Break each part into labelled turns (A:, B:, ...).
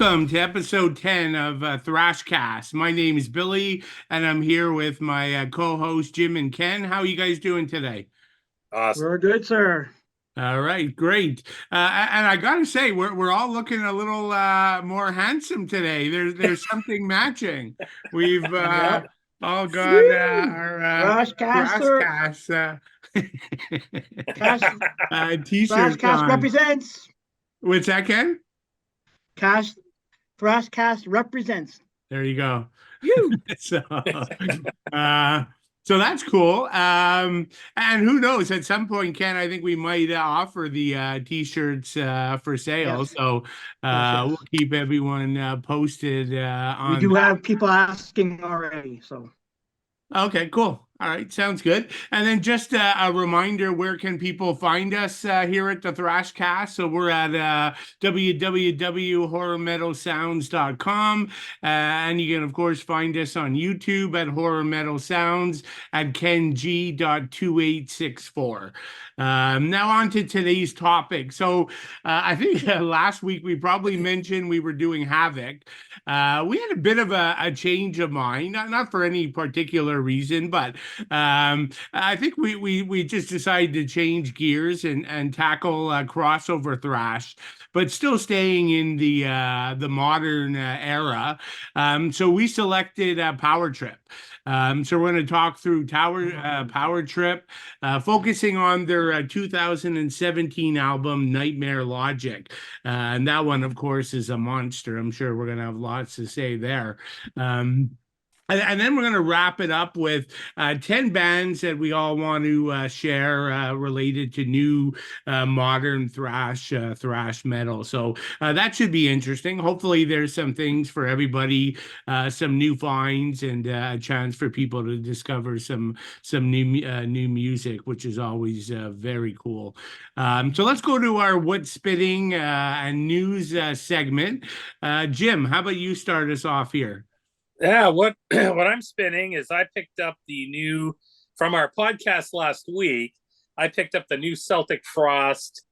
A: Welcome to episode 10 of Thrashcast. My name is Billy, and I'm here with my co-host Jim and Ken. How are you guys doing today?
B: Awesome.
C: We're good, sir.
A: All right, great. And I gotta say, we're all looking a little more handsome today. There's something matching. We've
C: Yep.
A: all got
C: Woo!
A: our
C: Thrashcaster,
A: Thrashcast
C: Cash,
A: t-shirts
C: Thrashcast
A: on.
C: represents.
A: What's that, Ken?
C: Cash, Thrashcast represents.
A: There you go.
C: You.
A: So, uh, so that's cool. And who knows? At some point, Ken, I think we might offer the t-shirts for sale.
C: Yes.
A: So
C: Yes.
A: we'll keep everyone posted
C: We
A: on
C: do
A: that.
C: have people asking already. So
A: Okay, cool. All right, sounds good. And then just a reminder, where can people find us here at the Thrashcast? So we're at www.horrormetalsounds.com. And you can, of course, find us on YouTube at Horror Metal Sounds at KenG.2864. Now on to today's topic. So I think last week we probably mentioned we were doing Havoc. We had a bit of a change of mind, not for any particular reason, but I think we just decided to change gears and tackle crossover thrash, but still staying in the modern era. So we selected Power Trip. So we're going to talk through Power Trip, focusing on their 2017 album Nightmare Logic. And that one, of course, is a monster. I'm sure we're going to have lots to say there. And then we're going to wrap it up with 10 bands that we all want to share related to new modern thrash metal. So that should be interesting. Hopefully there's some things for everybody, some new finds, and a chance for people to discover some new music, which is always very cool. So let's go to our What's Spitting and news segment. Jim, how about you start us off here?
B: Yeah, what what I'm spinning is I picked up the new from our podcast last week. I picked up the new Celtic Frost.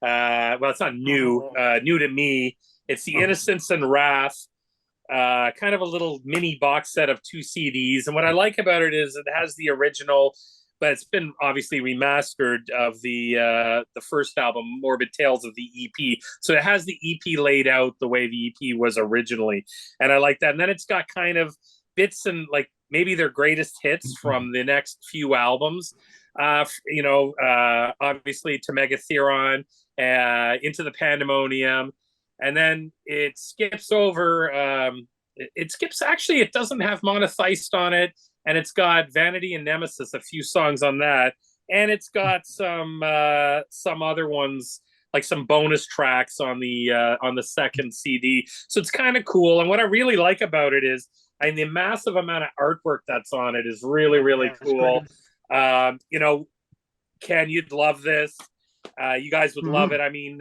B: Well, it's not new, new to me. It's the Innocence and Wrath, kind of a little mini box set of 2 CDs. And what I like about it is it has the original, but it's been obviously remastered of the first album, Morbid Tales of the EP. So it has the EP laid out the way the EP was originally, and I like that. And then it's got kind of bits and like maybe their greatest hits from the next few albums. Obviously to Megatheron, Into the Pandemonium, and then it skips over. It skips actually. It doesn't have Monotheist on it, and it's got Vanity and Nemesis, a few songs on that, and it's got some other ones like some bonus tracks on the second CD. So it's kind of cool. And what I really like about it is, and the massive amount of artwork that's on it is really really cool. Ken, you'd love this. You guys would love it. I mean,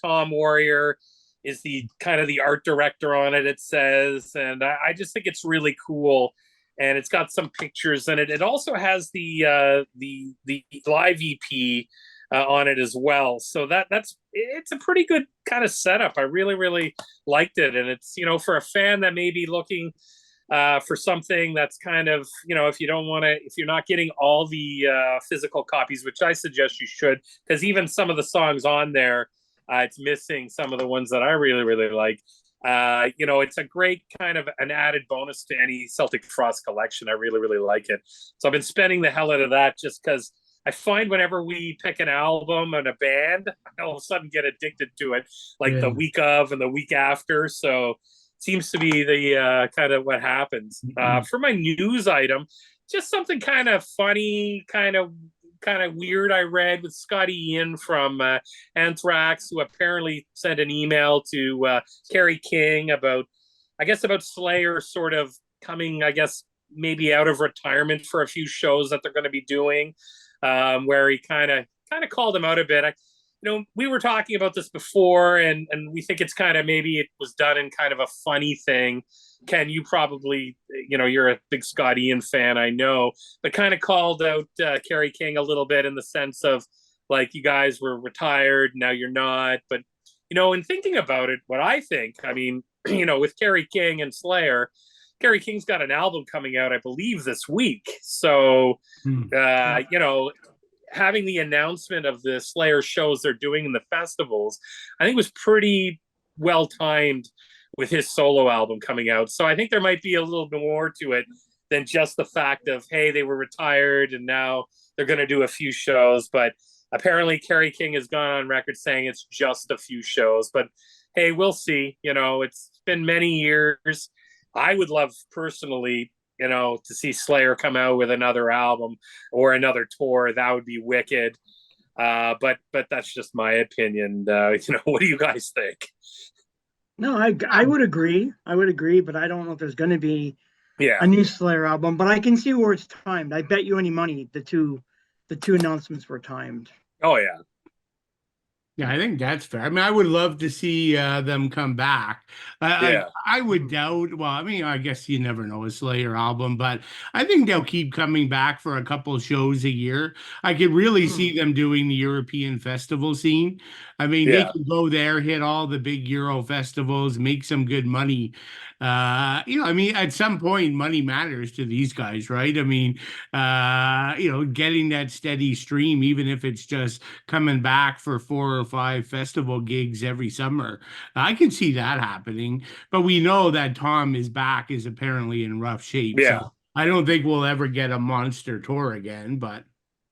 B: Tom Warrior is the kind of the art director on it, it says, and I just think it's really cool. And it's got some pictures in it. It also has the live EP on it as well. So it's a pretty good kind of setup. I really really liked it, and it's for a fan that may be looking for something that's kind of if you're not getting all the physical copies, which I suggest you should, because even some of the songs on there, it's missing some of the ones that I really really like. It's a great kind of an added bonus to any Celtic Frost collection. I really, really like it. So I've been spending the hell out of that just because I find whenever we pick an album and a band, I all of a sudden get addicted to it, like the week of and the week after. So it seems to be the kind of what happens. For my news item, just something kind of funny, kind of weird I read with Scotty Ian from Anthrax, who apparently sent an email to Kerry King about Slayer sort of coming, I guess, maybe out of retirement for a few shows that they're going to be doing, where he kind of called him out a bit. We were talking about this before, and we think it's kind of maybe it was done in kind of a funny thing. Ken, you probably, you're a big Scott Ian fan, I know, but kind of called out Kerry King a little bit in the sense of like, you guys were retired, now you're not, but in thinking about it, what I think, I mean, with Kerry King and Slayer, Kerry King's got an album coming out, I believe, this week. So, having the announcement of the Slayer shows they're doing in the festivals, I think was pretty well timed with his solo album coming out. So I think there might be a little bit more to it than just the fact of, hey, they were retired and now they're going to do a few shows. But apparently Kerry King has gone on record saying it's just a few shows. But hey, we'll see. It's been many years. I would love personally, to see Slayer come out with another album or another tour. That would be wicked. But that's just my opinion. What do you guys think?
C: No, I would agree. But I don't know if there's going to be a new Slayer album. But I can see where it's timed. I bet you any money the two announcements were timed.
B: Oh yeah.
A: Yeah, I think that's fair. I mean, I would love to see them come back. I would doubt. Well, I mean, I guess you never know a Slayer album, but I think they'll keep coming back for a couple of shows a year. I could really see them doing the European festival scene. I mean, they could go there, hit all the big Euro festivals, make some good money. I mean, at some point, money matters to these guys, right? I mean, getting that steady stream, even if it's just coming back for 4 or 5 festival gigs every summer, I can see that happening. But we know that Tom is apparently in rough shape.
B: Yeah.
A: So I don't think we'll ever get a monster tour again, but.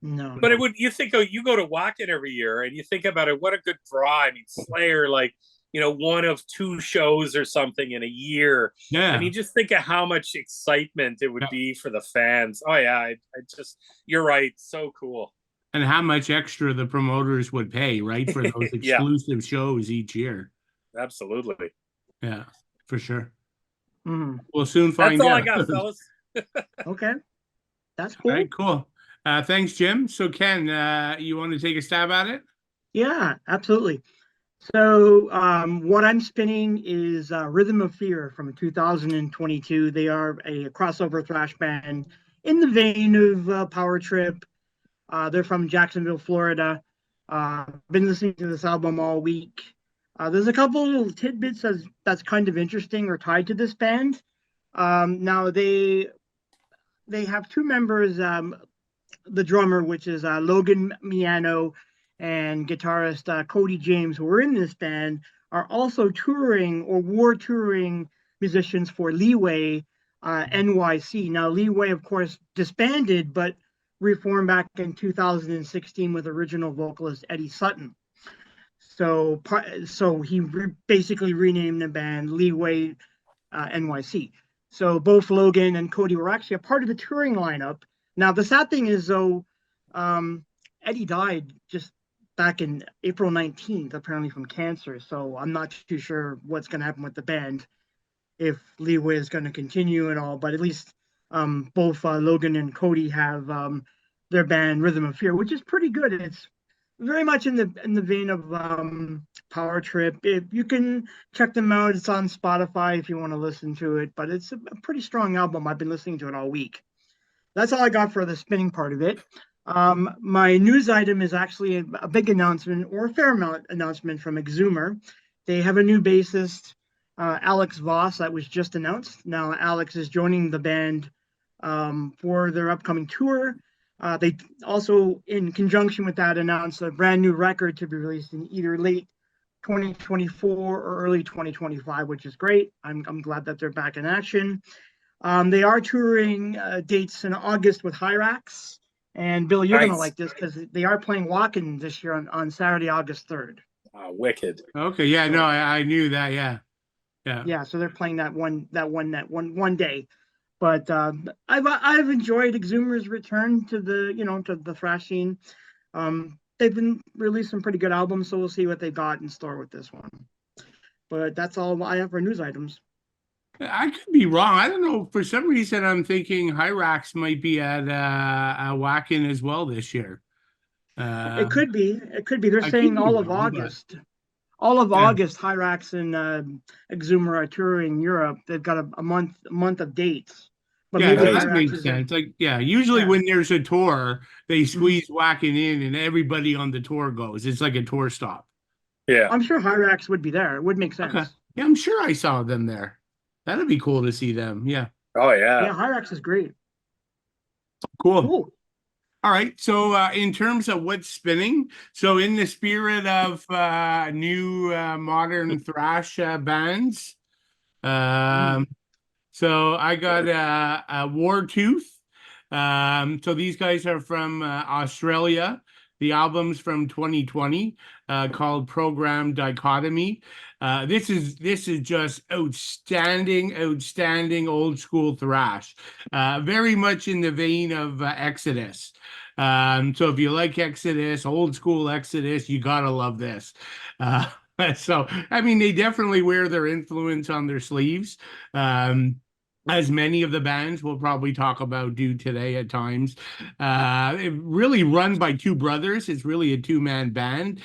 C: No.
B: But you think, you go to Wacken every year and you think about it, what a good draw. I mean, Slayer, like, one of 2 shows or something in a year.
A: Yeah.
B: I mean, just think of how much excitement it would be for the fans. Oh yeah, I just, you're right. So cool.
A: And how much extra the promoters would pay, right, for those exclusive shows each year.
B: Absolutely.
A: Yeah, for sure.
C: Mm-hmm.
A: We'll soon find out.
B: That's all I got, fellas.
C: Okay. That's cool.
A: All right, cool. Thanks, Jim. So, Ken, you want to take a stab at it?
C: Yeah, absolutely. So what I'm spinning is Rhythm of Fear from 2022. They are a crossover thrash band in the vein of Power Trip. They're from Jacksonville, Florida. Been listening to this album all week. There's a couple little tidbits that's kind of interesting or tied to this band. Now they have 2 members, the drummer, which is Logan Miano, and guitarist Cody James, who are in this band, are also touring or were touring musicians for Leeway NYC. Now, Leeway, of course, disbanded, but reformed back in 2016 with original vocalist Eddie Sutton. So he basically renamed the band Leeway NYC. So both Logan and Cody were actually a part of the touring lineup. Now, the sad thing is, though, Eddie died just back in April 19th, apparently from cancer. So I'm not too sure what's going to happen with the band, if Leeway is going to continue and all. But at least both Logan and Cody have their band Rhythm of Fear, which is pretty good. It's very much in the vein of Power Trip. You can check them out. It's on Spotify if you want to listen to it. But it's a pretty strong album. I've been listening to it all week. That's all I got for the spinning part of it. My news item is actually a big announcement, or a fair amount announcement, from Exhumer. They have a new bassist, Alex Voss, that was just announced. Now Alex is joining the band for their upcoming tour. They also, in conjunction with that, announced a brand new record to be released in either late 2024 or early 2025, which is great. I'm glad that they're back in action. They are touring dates in August with Hyrax. And Bill, you're going to like this because they are playing Wacken this year on Saturday, August 3rd.
B: Wicked.
A: Okay, yeah, no, I knew that, yeah. So they're playing that one day. But I've enjoyed Exhumer's return to the thrash scene. They've been released some pretty good albums, so we'll see what they got in store with this one. But that's all I have for news items. I could be wrong. I don't know. For some reason, I'm thinking Hyrax might be at Wacken as well this year.
C: It could be. They're saying all of August. All of August, Hyrax and Exhumer are touring Europe. They've got a month of dates. But
A: maybe that
C: Hyrax
A: makes sense. Usually when there's a tour, they squeeze Wacken in, and everybody on the tour goes. It's like a tour stop.
B: Yeah.
C: I'm sure Hyrax would be there. It would make
A: Okay.
C: sense.
A: Yeah, I'm sure I saw them there. That'd be cool to see them. Yeah.
B: Oh yeah.
C: Yeah, Hyrax is great.
A: Cool.
C: Cool.
A: All right. So, in terms of what's spinning, so in the spirit of new modern thrash bands,
C: Mm.
A: um, so I got a Wartooth. So these guys are from Australia. The album's from 2020, called Program Dichotomy. This is just outstanding old school thrash. Very much in the vein of Exodus. So if you like Exodus, old school Exodus, you gotta love this. Uh, so I mean, they definitely wear their influence on their sleeves. Um, as many of the bands we'll probably talk about do today at times. It really run by two brothers. It's really a two-man band.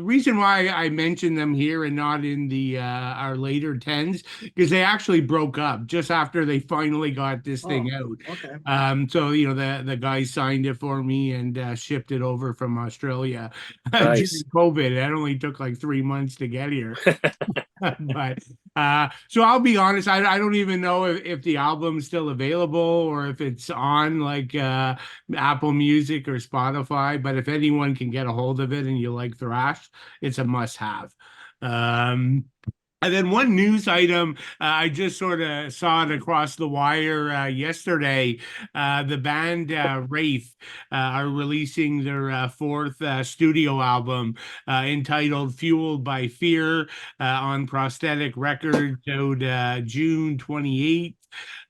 A: Reason why I mention them here and not in the our later tens, because they actually broke up just after they finally got this thing
C: Oh,
A: out.
C: okay.
A: So the guy signed it for me and shipped it over from Australia
B: Nice.
A: during COVID. It only took like 3 months to get here. But so I'll be honest, I don't even know if the album's still available or if it's on like Apple Music or Spotify. But if anyone can get a hold of it and you like thrash, it's a must-have. Um, and then one news item, I just sort of saw it across the wire yesterday. The band Wraith are releasing their fourth studio album entitled Fueled by Fear on Prosthetic Records out June 28th.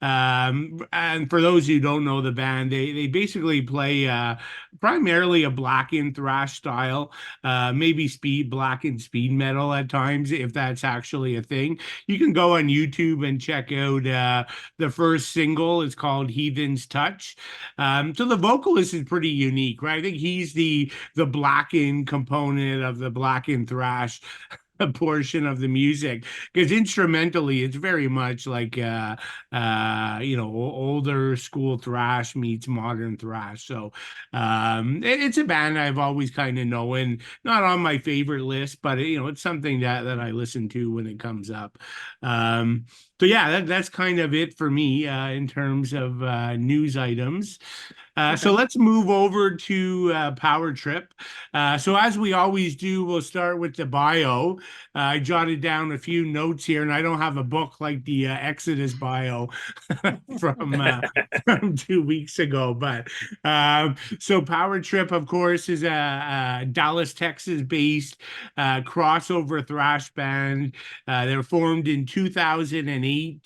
A: And for those who don't know the band, they basically play primarily a blackened thrash style, maybe blackened speed metal at times, if that's actually a thing. You can go on YouTube and check out the first single. It's called Heathen's Touch. So the vocalist is pretty unique, right? I think he's the blackened component of the blackened thrash a portion of the music, because instrumentally it's very much like older school thrash meets modern thrash. So it's a band I've always kind of known, not on my favorite list, but it's something that I listen to when it comes up. So yeah, that's kind of it for me in terms of news items. So
C: Okay.
A: let's move over to Power Trip. So as we always do, we'll start with the bio. I jotted down a few notes here, and I don't have a book like the Exodus bio from uh, from 2 weeks ago. But so Power Trip, of course, is a Dallas, Texas-based crossover thrash band. They're formed in 2008.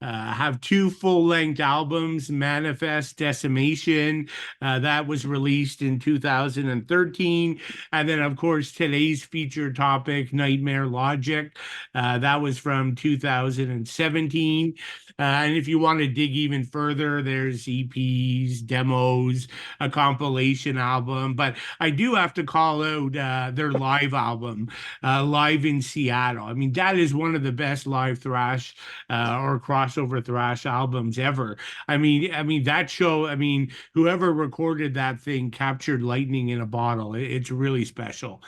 A: Have two full-length albums, Manifest, Decimation. That was released in 2013. And then, of course, today's feature topic, Nightmare Logic. That was from 2017. And if you want to dig even further, there's EPs, demos, a compilation album. But I do have to call out their live album, Live in Seattle. I mean, that is one of the best live thrash or crossover thrash albums ever. I mean that show. I mean, whoever recorded that thing captured lightning in a bottle. It's really special.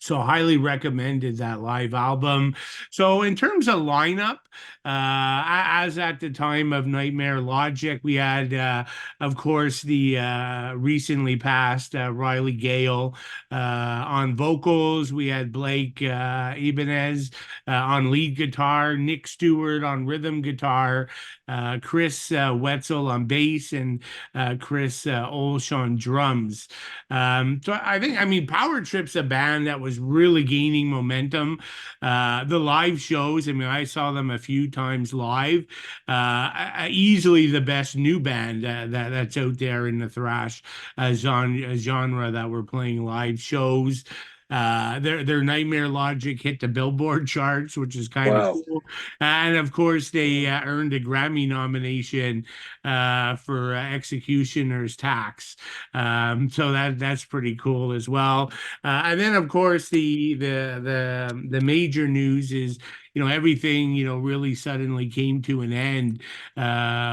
A: So highly recommended that live album. So in terms of lineup, as at the time of Nightmare Logic, we had, of course, the recently passed Riley Gale on vocals. We had Blake Ibanez on lead guitar, Nick Stewart on rhythm guitar, Chris Wetzel on bass, and Chris Olsh on drums. So I mean, Power Trip's a band that was really gaining momentum. The live shows, I mean, I saw them a few times live. Easily the best new band that's out there in the thrash genre that we're playing live shows. Their Nightmare Logic hit the Billboard charts, which is kind of
B: Wow.
A: cool. And of course, they earned a Grammy nomination for Executioner's Tax. So that's pretty cool as well. And then, of course, the major news is everything, really suddenly came to an end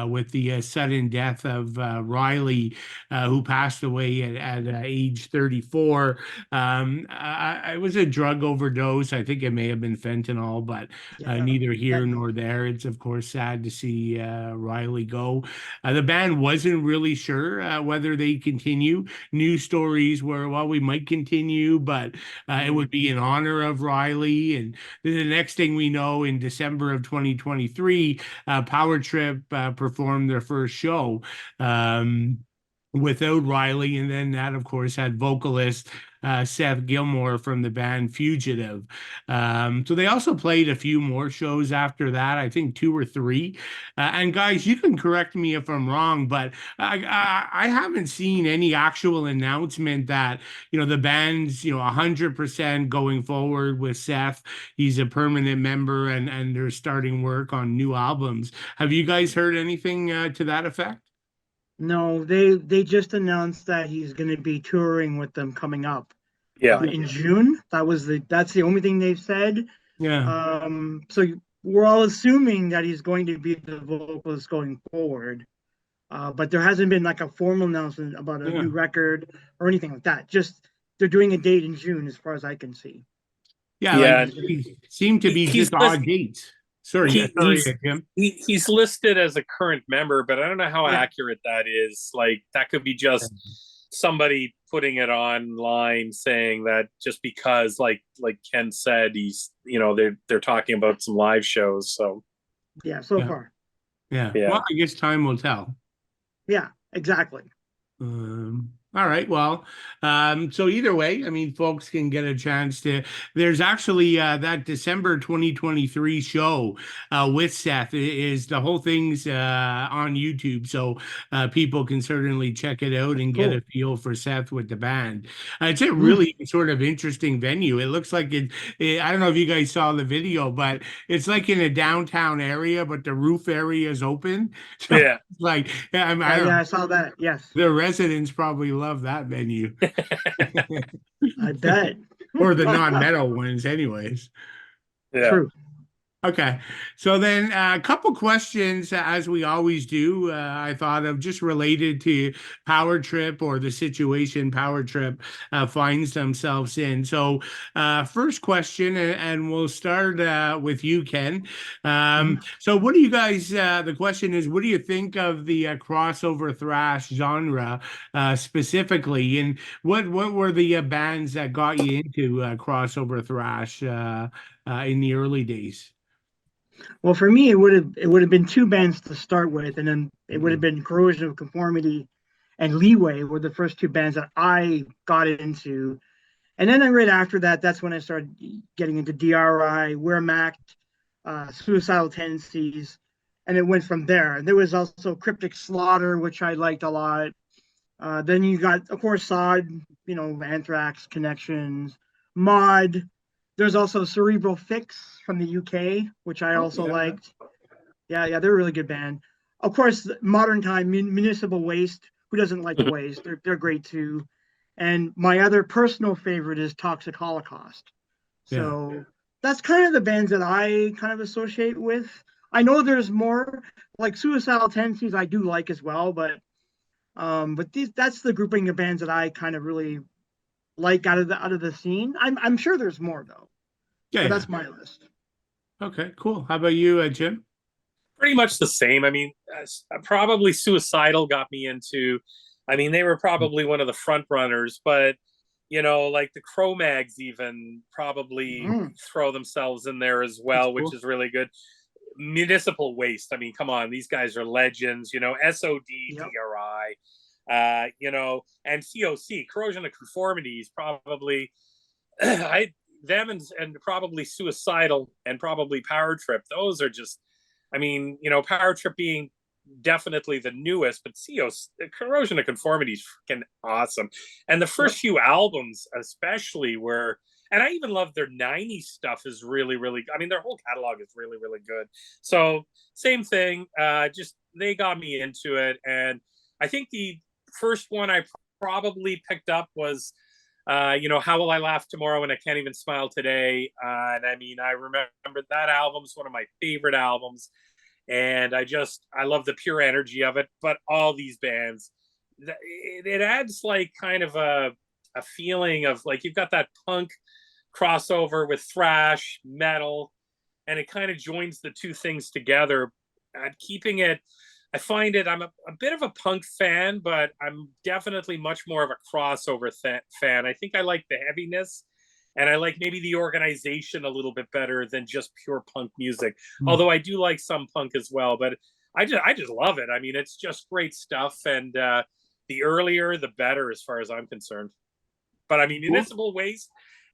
A: with the sudden death of Riley, who passed away at age 34. It was a drug overdose. I think it may have been fentanyl, but
C: Yeah,
A: neither here
C: fentanyl.
A: nor there. It's, of course, sad to see Riley go. The band wasn't really sure whether they continue. News stories were, well, we might continue, but it would be in honor of Riley. And then the next thing we know, in December of 2023, Power Trip performed their first show. Without Riley, and then that, of course, had vocalist Seth Gilmore from the band Fugitive. So they also played a few more shows after that, I think 2 or 3. And guys, you can correct me if I'm wrong, but I haven't seen any actual announcement that the band's 100% going forward with Seth. He's a permanent member, and they're starting work on new albums. Have you guys heard anything to that effect?
C: No, they just announced that he's going to be touring with them coming up
B: Yeah.
C: in June. That's the only thing they've said.
A: Yeah.
C: So we're all assuming that he's going to be the vocalist going forward. But there hasn't been like a formal announcement about a new record or anything like that. Just they're doing a date in June, as far as I can see.
A: Yeah,
B: Yeah.
A: like he seemed to be
B: He's
A: just odd dates. Sorry, Jim.
B: He's listed as a current member, but I don't know how accurate that is. Like, that could be just somebody putting it online saying that just because, like Ken said, he's they're talking about some live shows. So
C: so far.
A: Yeah. Well, I guess time will tell.
C: Yeah, exactly.
A: All right. Well, so either way, I mean, folks can get a chance to. There's actually that December 2023 show with Seth. Is the whole thing's on YouTube, so people can certainly check it out and get a feel for Seth with the band. It's a really sort of interesting venue. It looks like it. I don't know if you guys saw the video, but it's like in a downtown area, but the roof area is open. So
B: yeah,
A: like
C: I saw that. Yes,
A: the residents probably love that venue.
C: I bet.
A: Or the non-metal ones, anyways.
B: Yeah.
C: True.
A: Okay. So then a couple questions, as we always do, I thought of just related to Power Trip or the situation Power Trip finds themselves in. So first question, and we'll start with you, Ken. So what do you guys, the question is, what do you think of the crossover thrash genre specifically? And what were the bands that got you into crossover thrash in the early days?
C: Well, for me, it would have been 2 bands to start with, and then it would have been Corrosion of Conformity and Leeway were the first 2 bands that I got into. And then right after that, that's when I started getting into DRI, Wehrmacht, Suicidal Tendencies, and it went from there. There was also Cryptic Slaughter, which I liked a lot. Then you got, of course, Sod, Anthrax, Connections, Mod. There's also Cerebral Fix from the UK, which I also liked. Yeah, they're a really good band. Of course, modern time, Municipal Waste. Who doesn't like Waste? They're great too. And my other personal favorite is Toxic Holocaust. So that's kind of the bands that I kind of associate with. I know there's more, like Suicidal Tendencies I do like as well, but that's the grouping of bands that I kind of really like out of the scene. I'm sure there's more though.
A: Yeah,
C: but that's my list.
A: Okay, cool. How about you, Jim?
B: Pretty much the same. I mean, probably Suicidal got me into. I mean, they were probably one of the front runners, but like the Cro-Mags even probably throw themselves in there as well, which is really good. Municipal Waste. I mean, come on, these guys are legends. SOD, DRI. And COC, Corrosion of Conformity, is probably them and probably Suicidal and probably Power Trip. Those are just, I mean, Power Trip being definitely the newest, but Corrosion of Conformity is freaking awesome. And the first few albums, especially, were, and I even love their 90s stuff is really, really, I mean, their whole catalog is really, really good. So same thing, just they got me into it. And I think the first one I probably picked up was You know, How Will I Laugh Tomorrow When I Can't Even Smile Today. And I mean, I remember that album's one of my favorite albums. And I love the pure energy of it. But all these bands, it adds like kind of a feeling of like you've got that punk crossover with thrash metal, and it kind of joins the two things together, keeping it. I find it. I'm a bit of a punk fan, but I'm definitely much more of a crossover fan. I think I like the heaviness, and I like maybe the organization a little bit better than just pure punk music. Although I do like some punk as well, but I just love it. I mean, it's just great stuff, and the earlier the better, as far as I'm concerned. But I mean, Municipal Waste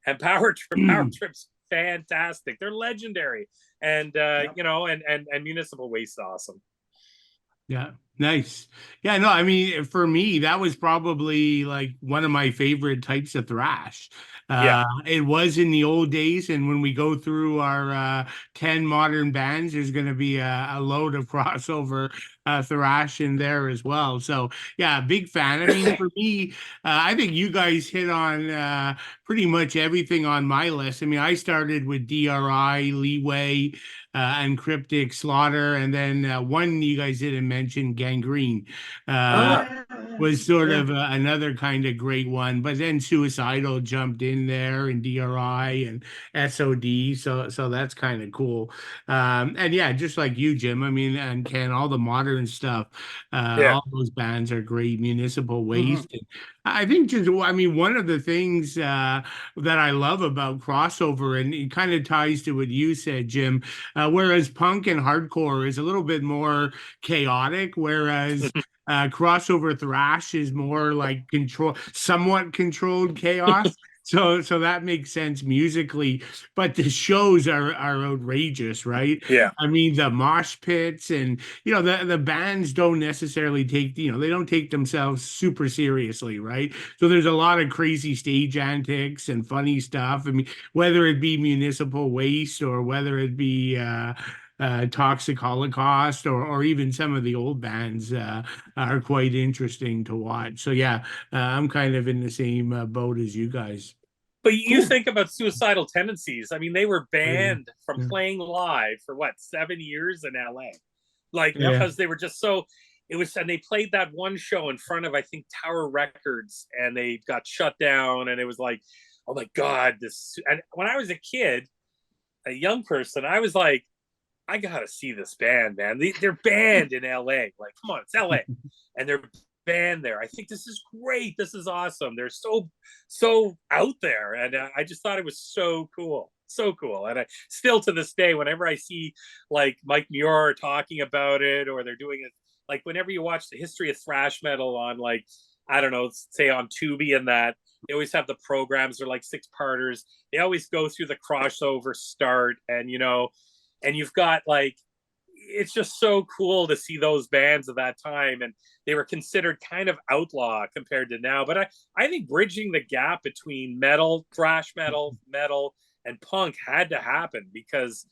B: and Power Trip's fantastic. They're legendary, and you know, and Municipal Waste awesome.
A: Yeah, nice. Yeah, no, I mean, for me, that was probably like one of my favorite types of thrash. It was in the old days, and when we go through our 10 modern bands, there's going to be a load of crossover thrash in there as well. So, yeah, big fan. I mean, for me, I think you guys hit on pretty much everything on my list. I mean, I started with DRI, Leeway, and Cryptic, Slaughter, and then one you guys didn't mention, Gangrene, was sort of another kind of great one. But then Suicidal jumped in there, and DRI and SOD, so that's kind of cool. And yeah, just like you, Jim. I mean, and Ken, all the modern stuff, all those bands are great. Municipal Waste. And I think just, I mean, one of the things that I love about crossover, and it kind of ties to what you said, Jim. Whereas punk and hardcore is a little bit more chaotic, whereas crossover thrash is more like somewhat controlled chaos. So that makes sense musically, but the shows are outrageous, right?
B: Yeah.
A: I mean, the mosh pits, and the bands don't necessarily take, they don't take themselves super seriously, right? So there's a lot of crazy stage antics and funny stuff. I mean, whether it be Municipal Waste or whether it be Toxic Holocaust, or even some of the old bands are quite interesting to watch. So yeah, I'm kind of in the same boat as you guys.
B: But you think about Suicidal Tendencies. I mean, they were banned from playing live for what, 7 years in LA, like because they were just so. It was, and they played that one show in front of, I think, Tower Records, and they got shut down. And it was like, oh my God, this. And when I was a kid, a young person, I was like, I gotta see this band, man. They're banned in LA. Like, come on, it's LA, and they're band there. I think this is great. This is awesome. They're so out there, and I just thought it was so cool, so cool. And I still, to this day, whenever I see like Mike Muir talking about it, or they're doing it, like whenever you watch the history of thrash metal on, like, I don't know, say on Tubi, and that they always have the programs. They're like 6-parters. They always go through the crossover start, and and you've got like, it's just so cool to see those bands of that time, and they were considered kind of outlaw compared to now. But I think bridging the gap between metal, thrash metal, and punk had to happen, because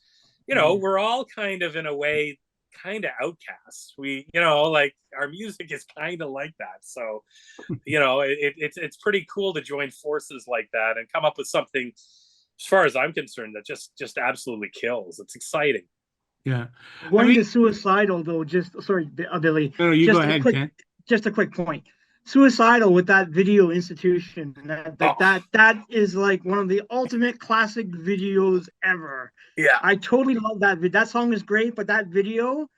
B: we're all kind of, in a way, kind of outcasts. We, like, our music is kind of like that. So it's pretty cool to join forces like that and come up with something, as far as I'm concerned, that just absolutely kills. It's exciting.
A: Yeah.
C: Going to Suicidal, though, sorry, Billy.
A: No, you go ahead, Ken.
C: Just a quick point. Suicidal, with that video institution, that is like one of the ultimate classic videos ever.
B: Yeah.
C: I totally love that video. That song is great, but that video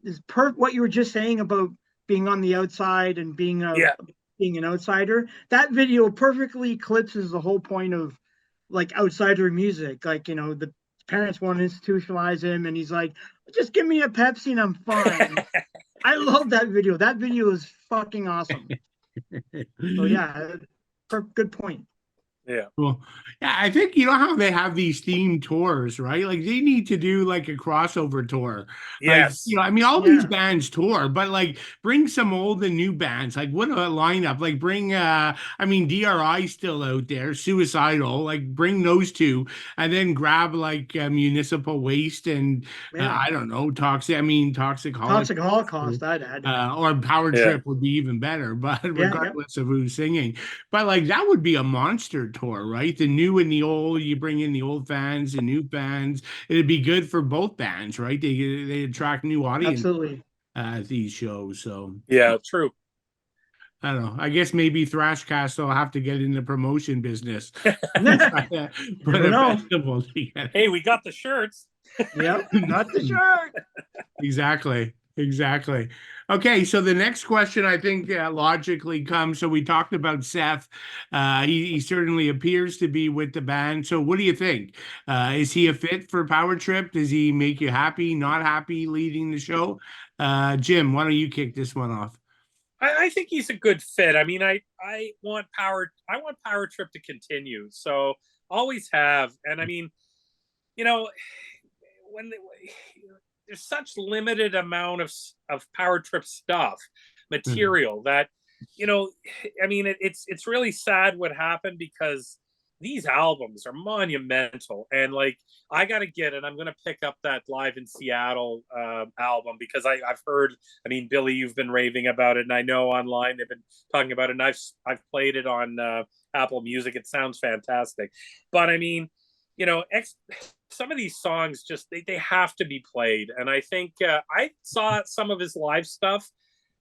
C: is what you were just saying about being on the outside and being an outsider. That video perfectly eclipses the whole point of like outsider music. Like, the parents want to institutionalize him, and he's like, just give me a Pepsi and I'm fine. I love that video. That video is fucking awesome. So yeah, good point.
B: Yeah.
A: Well, yeah, I think you know how they have these themed tours, right? Like they need to do like a crossover tour. Like, you
B: Yes.
A: know, I mean, all these
C: Yeah,
A: bands tour, but like bring some old and new bands. Like what a lineup. Like bring I mean DRI still out there, Suicidal, like bring those two and then grab like Municipal Waste and
C: yeah.
A: I don't know, Toxic Holocaust.
C: Toxic Holocaust, I'd add.
A: Or Power
B: Yeah.
A: Trip would be even better, but
C: Yeah, yeah,
A: regardless of who's singing. But like that would be a monster tour, right? The new and the old, you bring in the old fans and new fans. It'd be good for both bands, right? They attract new audience
C: absolutely.
A: at these shows. So
B: Yeah. True.
A: I don't know. I guess maybe Thrashcast will have to get in the promotion business and try
C: You
A: to put
C: never
A: a
C: know.
A: festival together.
B: Hey, we got the shirts.
C: Yep, got the shirt.
A: Exactly. Exactly. Okay, so the next question I think logically comes. So we talked about Seth. He certainly appears to be with the band. So what do you think? Is he a fit for Power Trip? Does he make you happy, not happy leading the show? Jim, why don't you kick this one off?
B: I think he's a good fit. I mean, I want Power Trip to continue. So always have. And I mean, you know, when there's such limited amount of Power Trip stuff,
A: Mhm.
B: material that, you know, I mean, it's really sad what happened because these albums are monumental. And like, I got to get it. I'm going to pick up that Live in Seattle album because I've heard, I mean, Billy, you've been raving about it. And I know online they've been talking about it. And I've played it on Apple Music. It sounds fantastic. But I mean, you know, some of these songs just they have to be played. And I think I saw some of his live stuff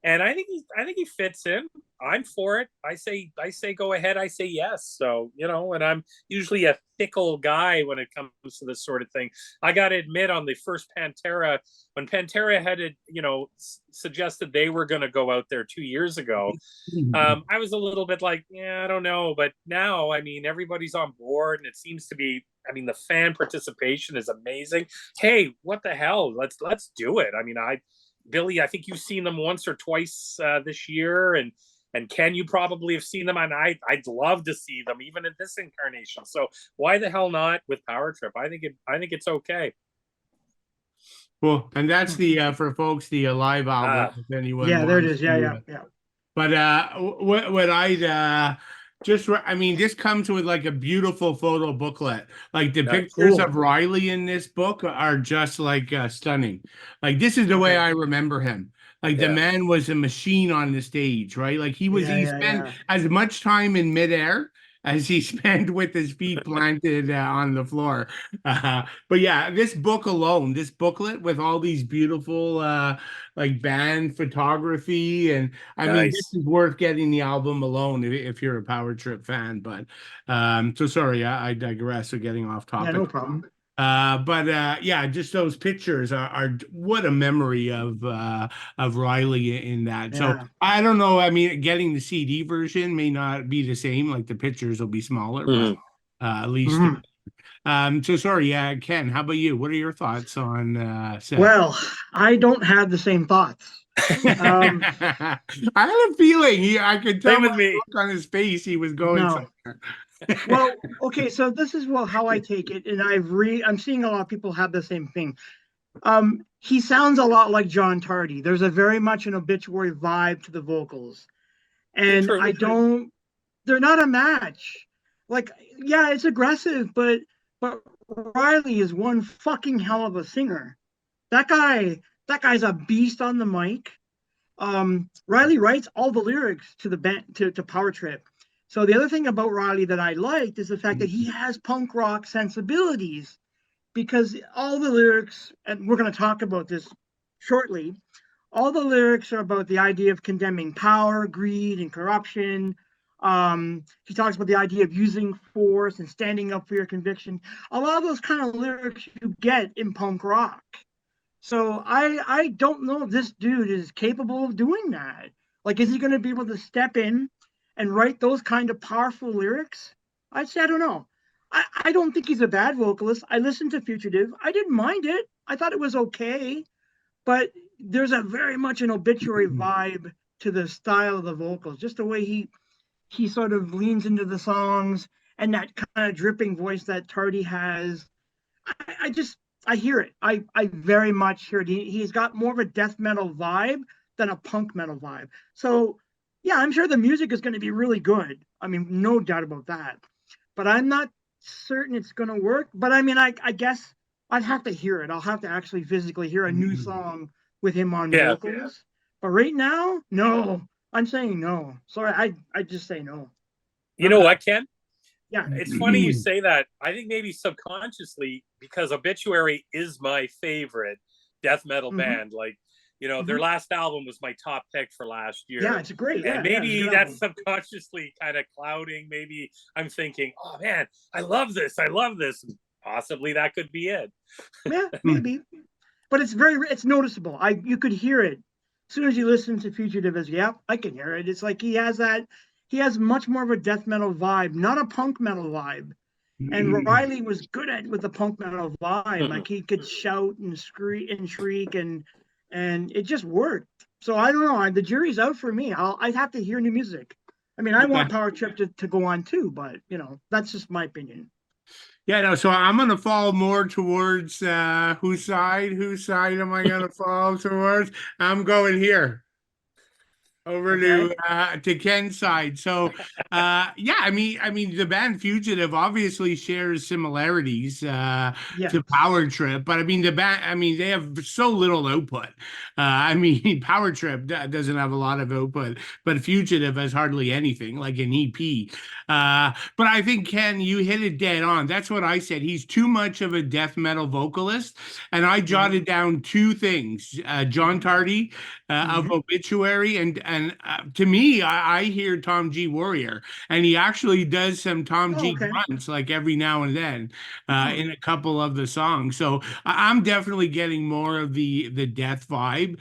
B: and I think he fits in. I'm for it. I say go ahead. I say yes. So, you know, and I'm usually a fickle guy when it comes to this sort of thing. I got to admit, on the first Pantera, when Pantera had it, you know, suggested they were going to go out there 2 years ago, I was a little bit like, yeah, I don't know. But now, I mean, everybody's on board, and it seems to be. I mean, the fan participation is amazing. Hey, what the hell? Let's do it. I mean, Billy, I think you've seen them once or twice this year, and Ken, you probably have seen them, and I'd love to see them even in this incarnation. So why the hell not with Power Trip? I think it's okay.
A: Cool. And that's the for folks the live album if anyone
C: Yeah, there it
A: wants
C: is. Yeah,
A: to
C: yeah, yeah.
A: but what I'd I mean, this comes with like a beautiful photo booklet. Like the
B: Nice.
A: pictures
C: Cool.
A: of Riley in this book are just like stunning. Like this is the way
C: Okay.
A: I remember him. Like the
B: Yeah.
A: man was a machine on the stage, right? Like
C: Yeah,
A: he
C: yeah,
A: spent
C: yeah.
A: as much time in midair as he spent with his feet planted on the floor. But yeah, this book alone, this booklet with all these beautiful like band photography and I mean, this
B: Nice.
A: is worth getting the album alone if you're a Power Trip fan. But so sorry, I digress. We're getting off
C: Yeah, no
A: topic.
C: problem.
A: But yeah, just those pictures are what a memory of Riley in that. So
C: Yeah.
A: I don't know. I mean, getting the CD version may not be the same. Like the pictures will be smaller, but
B: Mhm.
A: at least.
C: Mhm.
A: So sorry, yeah, Ken. How about you? What are your thoughts on Seth?
C: Well, I don't have the same thoughts. Um,
A: I had a feeling I could tell
B: Same
A: by
B: with
A: the
B: me.
A: look on his face he was going
C: no.
A: somewhere.
C: Well, okay, so this is how I take it, and I'm seeing a lot of people have the same thing. He sounds a lot like John Tardy. There's a very much an obituary vibe to the vocals. And
B: True.
C: I don't they're not a match. Like, yeah, it's aggressive, but Riley is one fucking hell of a singer. That guy, that guy's a beast on the mic. Riley writes all the lyrics to the band to Power Trip. So the other thing about Riley that I liked is the fact that he has punk rock sensibilities because all the lyrics, and we're going to talk about this shortly, all the lyrics are about the idea of condemning power, greed, and corruption. He talks about the idea of using force and standing up for your conviction. A lot of those kind of lyrics you get in punk rock. So I don't know if this dude is capable of doing that. Like, is he going to be able to step in and write those kind of powerful lyrics? I'd say I don't know. I don't think he's a bad vocalist. I listened to Fugitive. I didn't mind it. I thought it was okay, but there's a very much an obituary vibe to the style of the vocals, just the way he sort of leans into the songs and that kind of dripping voice that Tardy has. I hear it. I very much hear it. He's got more of a death metal vibe than a punk metal vibe. So yeah, I'm sure the music is going to be really good. I mean, no doubt about that. But I'm not certain it's going to work. But I mean, I guess I'd have to hear it. I'll have to actually physically hear a new song with him on vocals. But right now, no. I'm saying no. Sorry, I just say no.
B: You know what, Ken?
C: Yeah.
B: It's funny you say that. I think maybe subconsciously, because Obituary is my favorite death metal band. Like, you know, their last album was my top pick for last year.
C: Yeah, it's great.
B: And maybe that's subconsciously kind of clouding. Maybe I'm thinking, oh man, I love this. I love this. Possibly that could be it.
C: Yeah, maybe. But it's noticeable. You could hear it. As soon as you listen to Fugitive as I can hear it. It's like he has much more of a death metal vibe, not a punk metal vibe. And Riley was good with the punk metal vibe. Like he could shout and shriek and it just worked. So I don't know. The jury's out for me. I'd have to hear new music. I mean, I want Power Trip to go on too, but you know, that's just my opinion.
A: Yeah, no, so I'm going to fall more towards whose side am I going to fall towards? I'm going here. Over to Ken's side. So yeah, I mean the band Fugitive obviously shares similarities to Power Trip, but I mean they have so little output. I mean Power Trip doesn't have a lot of output, but Fugitive has hardly anything, like an EP. But I think, Ken, you hit it dead on. That's what I said. He's too much of a death metal vocalist, and I jotted down two things: John Tardy of Obituary, and to me, I hear Tom G. Warrior, and he actually does some Tom G. grunts like every now and then in a couple of the songs. So I'm definitely getting more of the death vibe.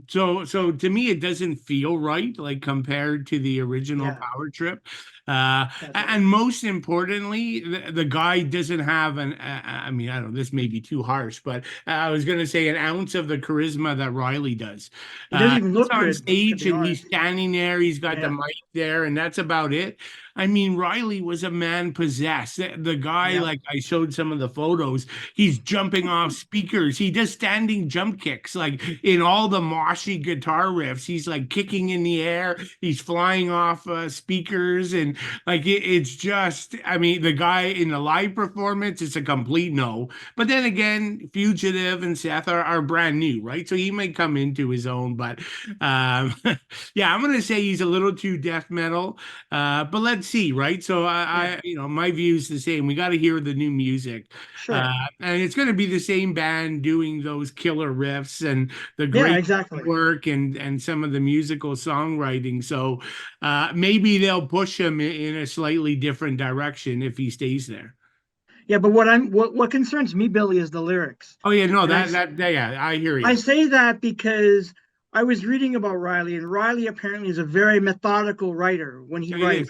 A: So to me, it doesn't feel right, like compared to the original Power Trip. And most importantly, the guy doesn't have I mean, I don't know, this may be too harsh, but I was going to say an ounce of the charisma that Riley does.
C: He doesn't even look
A: on
C: good,
A: stage and he's standing there, he's got the mic there, and that's about it. I mean, Riley was a man possessed. The guy, like I showed some of the photos, he's jumping off speakers. He does standing jump kicks, like in all the moshy guitar riffs. He's like kicking in the air. He's flying off speakers, and like it's just, I mean, the guy in the live performance, it's a complete no. But then again, Fugitive and Seth are brand new, right? So he may come into his own, but yeah, I'm gonna say he's a little too death metal. But let's see, right? So I you know, my view is the same. We got to hear the new music, and it's going to be the same band doing those killer riffs and the great work and some of the musical songwriting. So maybe they'll push him in a slightly different direction if he stays there.
C: Yeah, but what concerns me, Billy, is the lyrics.
A: Oh yeah, no, I hear you.
C: I say that because I was reading about Riley, and Riley apparently is a very methodical writer when he writes.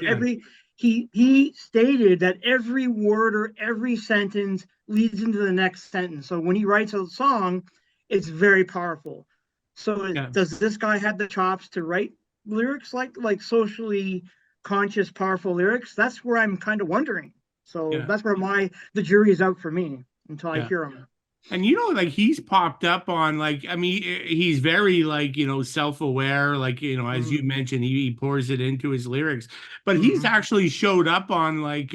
C: He stated that every word or every sentence leads into the next sentence. So when he writes a song, it's very powerful. So does this guy have the chops to write lyrics like socially conscious, powerful lyrics? That's where I'm kind of wondering. So that's where the jury is out for me until I hear him.
A: And you know, like he's popped up on, like, I mean, he's very, like, you know, self-aware, like, you know, as you mentioned, he pours it into his lyrics, but he's actually showed up on like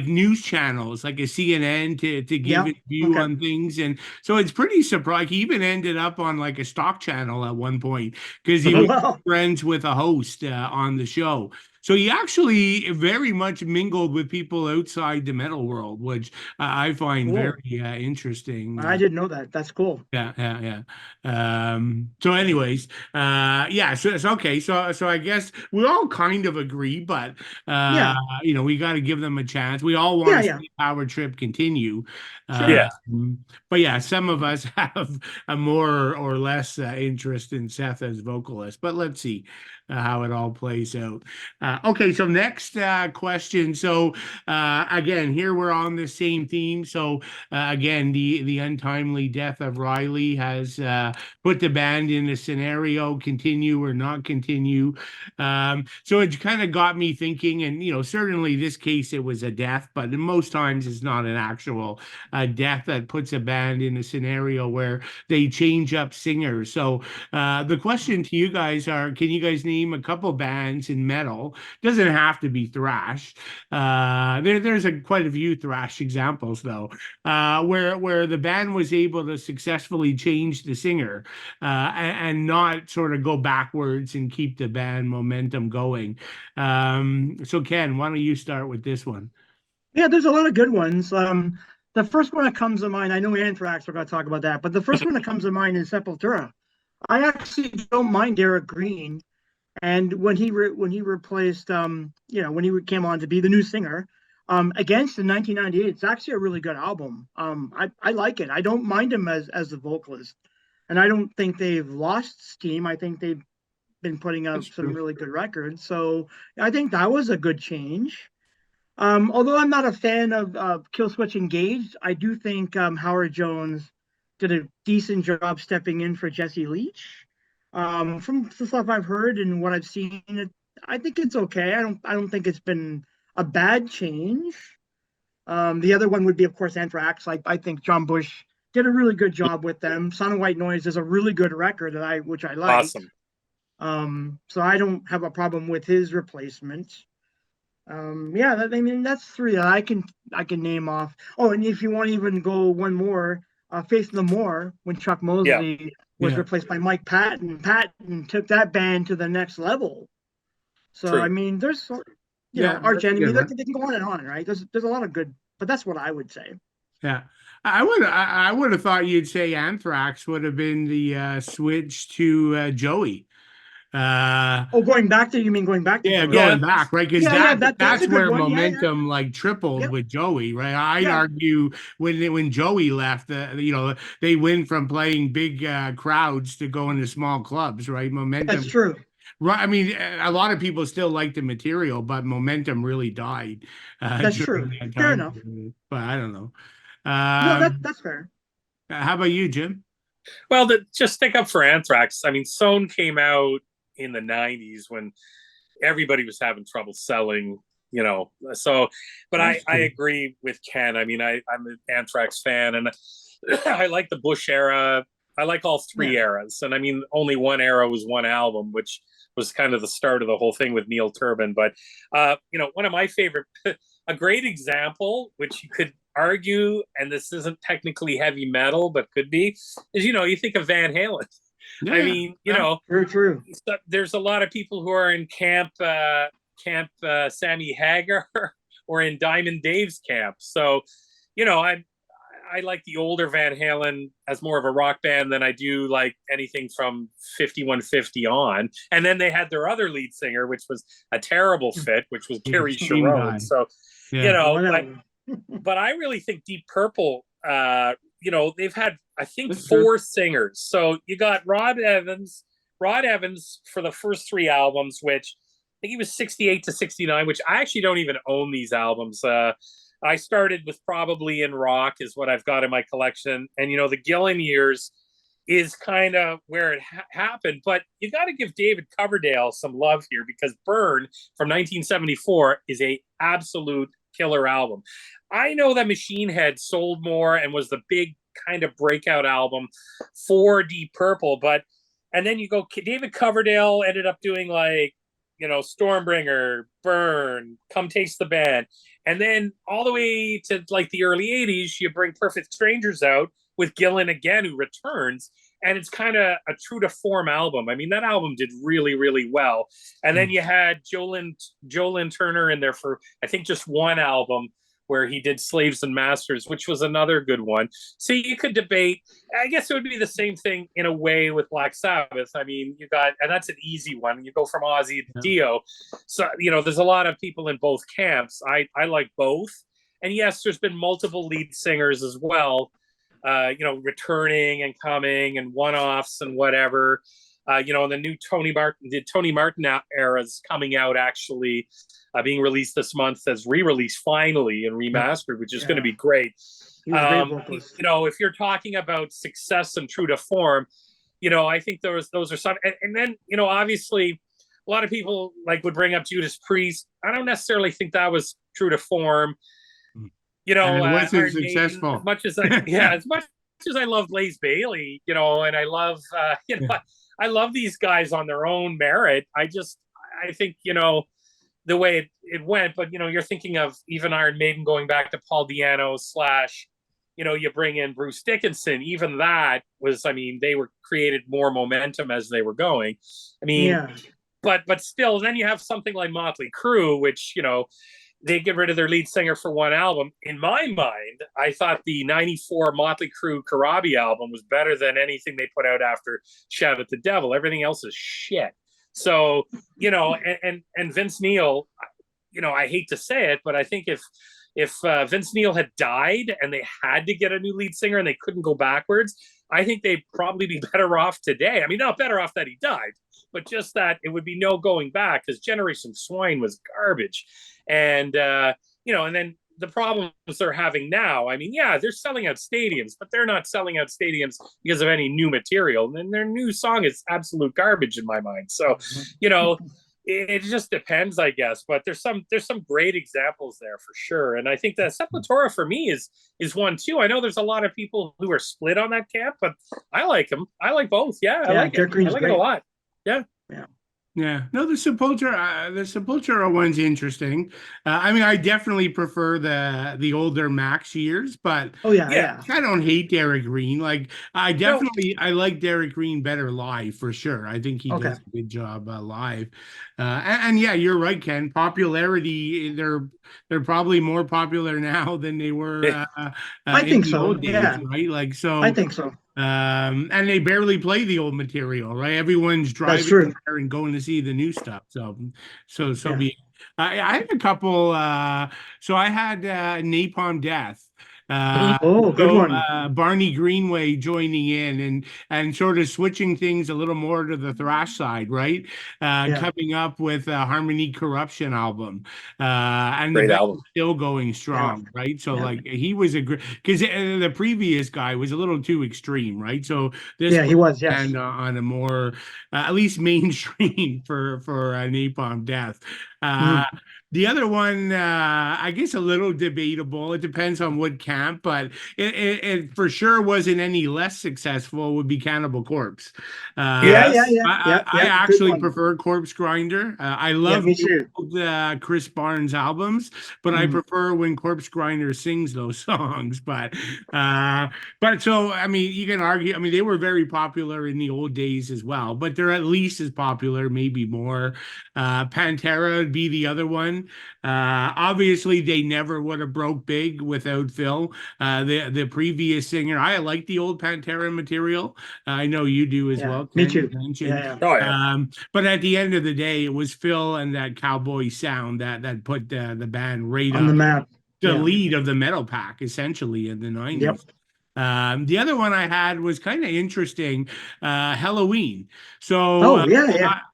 A: news channels, like a CNN to give his view on things. And so it's pretty surprising. He even ended up on like a stock channel at one point because he was friends with a host on the show. So he actually very much mingled with people outside the metal world, which I find very interesting.
C: I didn't know that. That's cool.
A: Yeah. So anyways, so it's okay. So I guess we all kind of agree, but you know, we got to give them a chance. We all want to see Power Trip continue. But yeah, some of us have a more or less interest in Seth as vocalist, but let's see how it all plays out. Okay, so next question. So again, here we're on the same theme. So again, the untimely death of Riley has put the band in a scenario: continue or not continue. So it kind of got me thinking, and certainly this case it was a death, but most times it's not an actual death that puts a band in a scenario where they change up singers. So the question to you guys are: can you guys name a couple bands in metal? Doesn't have to be thrash. There's quite a few thrash examples though, where the band was able to successfully change the singer and not sort of go backwards and keep the band momentum going. So Ken, why don't you start with this one?
C: Yeah, there's a lot of good ones. The first one that comes to mind, I know Anthrax, we're going to talk about that, but the first one that comes to mind is Sepultura. I actually don't mind Derek Green, and when he replaced, when he came on to be the new singer, Against in 1998, it's actually a really good album. I like it. I don't mind him as the vocalist, and I don't think they've lost steam. I think they've been putting out
A: That's
C: some
A: true.
C: really good records. So I think that was a good change. Although I'm not a fan of Killswitch Engaged, I do think Howard Jones did a decent job stepping in for Jesse Leach. From the stuff I've heard and what I've seen, I think it's okay. I don't think it's been a bad change. The other one would be, of course, Anthrax. I think John Bush did a really good job with them. Son of White Noise is a really good record which I liked.
B: Awesome.
C: So I don't have a problem with his replacement. I mean, that's three that I can name off. Oh, and if you want to even go one more, Faith No More, when Chuck
B: Yeah.
C: Mosley was
A: Yeah.
C: replaced by Mike Patton. Patton took that band to the next level. So
B: True.
C: I mean, there's
A: Yeah,
C: Arch
A: that's a
C: Enemy.
A: good one.
C: They can go on and on, right? There's a lot of good, but that's what I would say.
A: Yeah. I would have thought you'd say Anthrax would have been the switch to Joey.
C: Oh, you mean going back to
A: Yeah,
C: Joey?
B: Yeah.
A: going back, right? Because
C: Yeah, that's a
A: that's
C: good
A: where
C: one. Yeah,
A: momentum like tripled
C: yeah,
A: with Joey, right? I'd
C: yeah.
A: argue when Joey left, they went from playing big crowds to going to small clubs, right?
C: That's
A: Momentum,
C: true.
A: right? I mean, a lot of people still like the material, but momentum really died
C: That's true.
A: during that
C: Fair
A: time
C: enough.
A: period. But I don't know.
C: No,
A: Um,
C: that's fair.
A: how about you, Jim?
B: Well, just stick up for Anthrax. I mean, Sown came out in the 90s when everybody was having trouble selling, So, but
A: That's
B: I
A: true.
B: agree with Ken. I mean, I'm an Anthrax fan, and I like the Bush era. I like all
C: Yeah.
B: three eras. And I mean, only one era was one album, which was kind of the start of the whole thing with Neil Turbin. But, one of my favorite, a great example, which you could argue, and this isn't technically heavy metal, but could be, is, you think of Van Halen. I
A: Yeah,
B: mean,
A: yeah,
C: Very true.
B: there's a lot of people who are in camp Sammy Hagar or in Diamond Dave's camp. So, I like the older Van Halen as more of a rock band than I do like anything from 5150 on. And then they had their other lead singer, which was a terrible fit, which was
A: yeah,
B: Gary
A: same
B: Cherone.
A: guy.
B: So,
A: Yeah,
C: Whatever.
B: but I really think Deep Purple, they've had, I think,
A: that's true.
B: 4 singers. So you got Rod Evans for the first 3 albums, which I think he was 68 to 69, which I actually don't even own these albums. I started with Probably in Rock is what I've got in my collection. And, the Gillan years is kind of where it happened. But you got to give David Coverdale some love here, because Burn from 1974 is a absolute killer album. I know that Machine Head sold more and was the big kind of breakout album for Deep Purple, and then you go, David Coverdale ended up doing like, Stormbringer, Burn, Come Taste the Band. And then all the way to like the early 80s, you bring Perfect Strangers out with Gillan again, who returns. And it's kind of a true to form album. I mean, that album did really, really well. And then you had Joe Lynn Turner in there for, I think, just one album where he did Slaves and Masters, which was another good one. So you could debate. I guess it would be the same thing in a way with Black Sabbath. I mean, and that's an easy one. You go from Ozzy to Dio. So, there's a lot of people in both camps. I like both. And yes, there's been multiple lead singers as well, returning and coming and one-offs and whatever. the new Tony Martin era is coming out, actually being released this month as re-release finally and remastered, which is going to be great. If you're talking about success and true to form, I think those are some, and then obviously a lot of people would bring up Judas Priest. I don't necessarily think that was true to form.
A: And it wasn't successful.
B: Maiden, as much as I love Blaze Bayley, and I love I love these guys on their own merit. I think the way it went, but you're thinking of even Iron Maiden going back to Paul Di'Anno / you bring in Bruce Dickinson. Even that was, they were created more momentum as they were going. But still, then you have something like Motley Crue, which, they get rid of their lead singer for one album. In my mind, I thought the 94 Motley Crue Karabi album was better than anything they put out after Shout at the Devil. Everything else is shit. So, and Vince Neil, I hate to say it, but I think if Vince Neil had died and they had to get a new lead singer and they couldn't go backwards, I think they'd probably be better off today. Not better off that he died, but just that it would be no going back, because Generation Swine was garbage. And, and then the problems they're having now, they're selling out stadiums, but they're not selling out stadiums because of any new material. And their new song is absolute garbage in my mind. So, it just depends, I guess. But there's some great examples there for sure. And I think that Sepultura for me is one too. I know there's a lot of people who are split on that camp, but I like them. I like both. Yeah, I like it. I like it a lot. Yeah.
A: Yeah, no, the Sepultura one's interesting. I definitely prefer the older Max years, but I don't hate Derek Green. I like Derek Green better live for sure. I think he does a good job live. And yeah, you're right, Ken. Popularity, they're probably more popular now than they were.
C: I think
A: in the
C: so.
A: old days, right?
C: I think so.
A: And they barely play the old material, right? Everyone's driving there and going to see the new stuff. So be it. I had a couple. So I had Napalm Death.
C: Good one.
A: Barney Greenway joining in and sort of switching things a little more to the thrash side, right? Coming up with a Harmony Corruption album, and
B: great
A: the
B: album,
A: still going strong, right? So he was a great, because the previous guy was a little too extreme, right? So this
C: he was
A: and on a more at least mainstream for Napalm Death. The other one, I guess, a little debatable. It depends on what camp, but it for sure wasn't any less successful. Would be Cannibal Corpse. I actually prefer Corpse Grinder. I love the old Chris Barnes albums, but I prefer when Corpse Grinder sings those songs. But so you can argue. They were very popular in the old days as well, but they're at least as popular, maybe more. Pantera would be the other one. Obviously they never would have broke big without Phil, the previous singer. I like the old Pantera material. I know you do as well, Ken.
C: Me too.
A: But at the end of the day, it was Phil and that cowboy sound that put the band right
C: on the map,
A: the lead of the metal pack essentially in the 90s. The other one I had was kind of interesting, Halloween. So,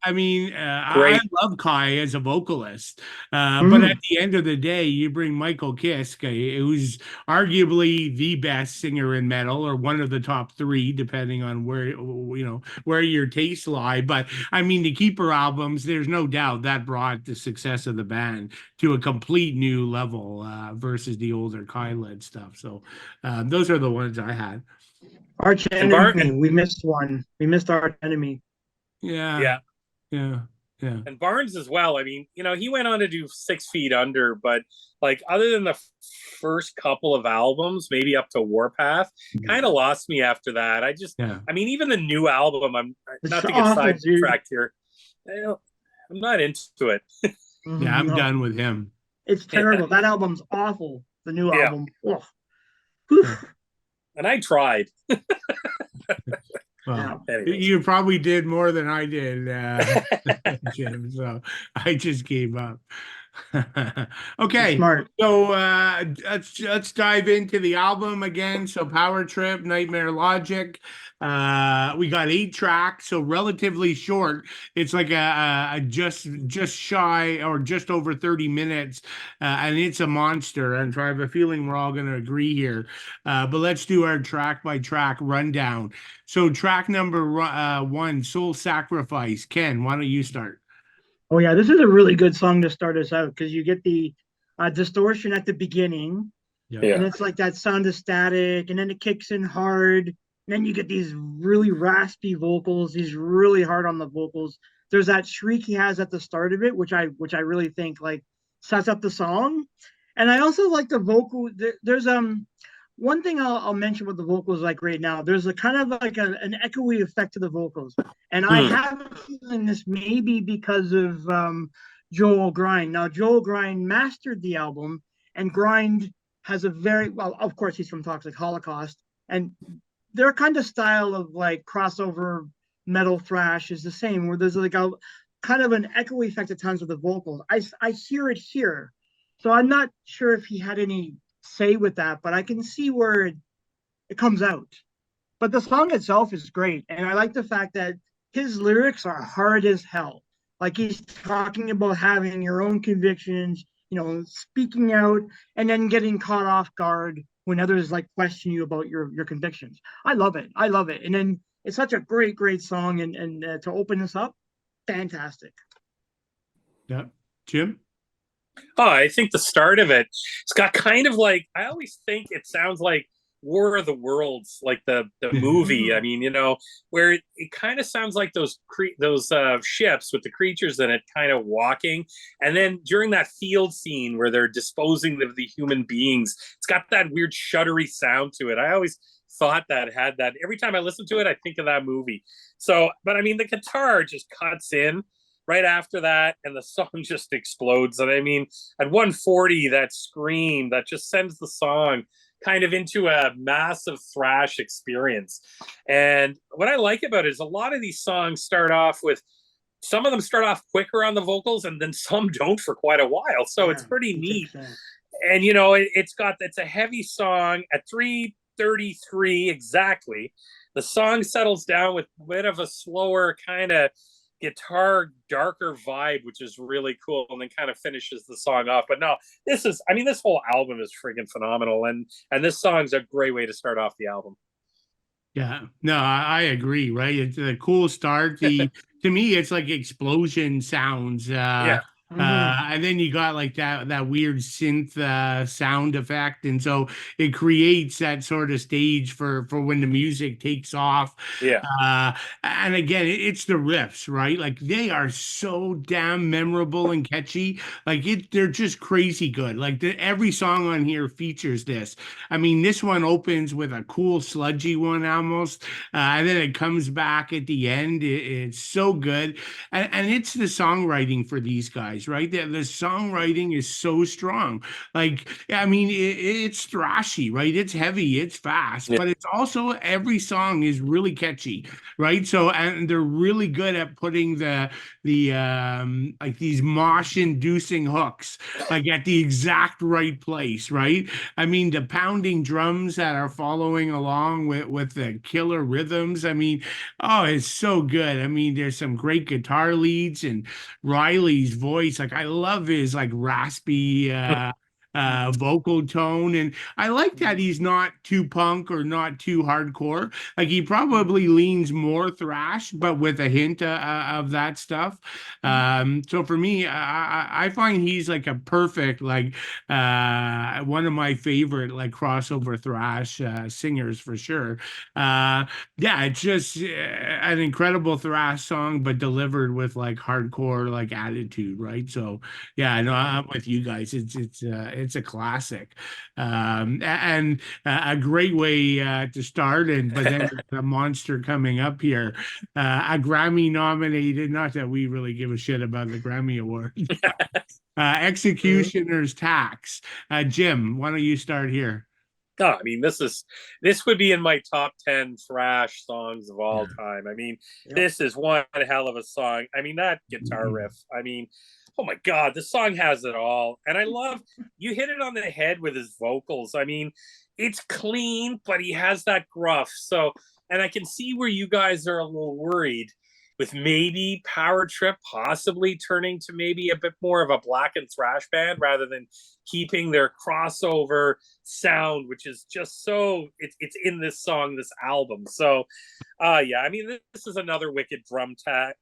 A: I love Kai as a vocalist, but at the end of the day, you bring Michael Kiske, who's arguably the best singer in metal, or one of the top three, depending on where your tastes lie. But the Keeper albums, there's no doubt that brought the success of the band to a complete new level versus the older Kai-led stuff. So, those are the ones I had.
C: Arch Enemy. We missed one. We missed Arch Enemy.
A: Yeah.
B: And Barnes as well. He went on to do 6 Feet Under, but other than the first couple of albums, maybe up to Warpath, kind of lost me after that. Even the new album, I'm not to get sidetracked here. I'm not into it.
A: I'm done with him.
C: It's terrible. That album's awful. The new album.
B: And I tried.
A: Well, you probably did more than I did, Jim. So I just gave up. Okay,
C: Smart.
A: so let's dive into the album again. So Power Trip, Nightmare Logic. We got 8 tracks, so relatively short. It's like a just shy or just over 30 minutes, and it's a monster. And so I have a feeling we're all going to agree here. But let's do our track by track rundown. So track number one, Soul Sacrifice. Ken, why don't you start?
C: Oh yeah, this is a really good song to start us out because you get the distortion at the beginning,
A: Yeah.
C: and it's like that sound of static, and then it kicks in hard, and then you get these really raspy vocals, these really hard on the vocals. There's that shriek he has at the start of it, which I really think like sets up the song. And I also like the vocal. There's one thing I'll mention with the vocals like right now. There's a kind of like an echoey effect to the vocals, and I have a feeling this may be because of Joel Grind. Now Joel Grind mastered the album, and Grind has a very well. Of course, he's from Toxic Holocaust, and their kind of style of like crossover metal thrash is the same, where there's like a kind of an echoey effect at times with the vocals. I hear it here, so I'm not sure if he had any say with that, but I can see where it comes out. But the song itself is great, and I like the fact that his lyrics are hard as hell. Like he's talking about having your own convictions, speaking out, and then getting caught off guard when others like question you about your convictions. I love it. I love it. And then it's such a great song, and to open this up, fantastic.
A: Yeah, Jim.
B: Oh, I think the start of it's got kind of like, I always think it sounds like War of the Worlds, like the movie. I mean, where it kind of sounds like those ships with the creatures in it kind of walking. And then during that field scene where they're disposing of the human beings, it's got that weird shuddery sound to it. I always thought that had that. Every time I listen to it, I think of that movie. So, but I mean, the guitar just cuts in right after that, and the song just explodes. And I mean, at 140, that scream that just sends the song kind of into a massive thrash experience. And what I like about it is a lot of these songs start off with, some of them start off quicker on the vocals, and then some don't for quite a while. So it's pretty neat. And it's a heavy song at 3:33 exactly. The song settles down with a bit of a slower kind of guitar darker vibe, which is really cool, and then kind of finishes the song off. But no, this whole album is friggin' phenomenal, and this song's a great way to start off the album.
A: Yeah, no, I agree, right? It's a cool start. To me, it's like explosion sounds.
B: Yeah.
A: And then you got like that weird synth sound effect, and so it creates that sort of stage for when the music takes off.
B: Yeah.
A: And again, it's the riffs, right? Like they are so damn memorable and catchy. Like they're just crazy good. Like every song on here features this. I mean, this one opens with a cool sludgy one almost, and then it comes back at the end. It's so good, and it's the songwriting for these guys, right? The songwriting is so strong. Like, I mean, it's thrashy, right? It's heavy, it's fast, but it's also every song is really catchy, right? So, and they're really good at putting the like these mosh-inducing hooks, like at the exact right place, right? I mean, the pounding drums that are following along with the killer rhythms. I mean, oh, it's so good. I mean, there's some great guitar leads, and Riley's voice. Like I love his like raspy vocal tone, and I like that he's not too punk or not too hardcore. Like he probably leans more thrash, but with a hint of that stuff. So for me, I find he's like a perfect like one of my favorite like crossover thrash singers for sure. Yeah, it's just an incredible thrash song, but delivered with like hardcore like attitude, right? So yeah, no, I'm with you guys. It's a classic, and a great way to start. And but then the monster coming up here, a Grammy nominated. Not that we really give a shit about the Grammy Award. Executioner's Tax. Jim, why don't you start here?
B: No, I mean this would be in my top 10 thrash songs of all
A: Yeah.
B: time. I mean,
C: Yep.
B: this is one hell of a song. I mean, that guitar riff. I mean, oh my god, this song has it all. And I love you hit it on the head with his vocals. I mean, it's clean, but he has that gruff. So, and I can see where you guys are a little worried with maybe Power Trip possibly turning to maybe a bit more of a blackened thrash band rather than keeping their crossover sound, which is just so it's in this song, this album. So yeah, I mean this is another wicked drum track,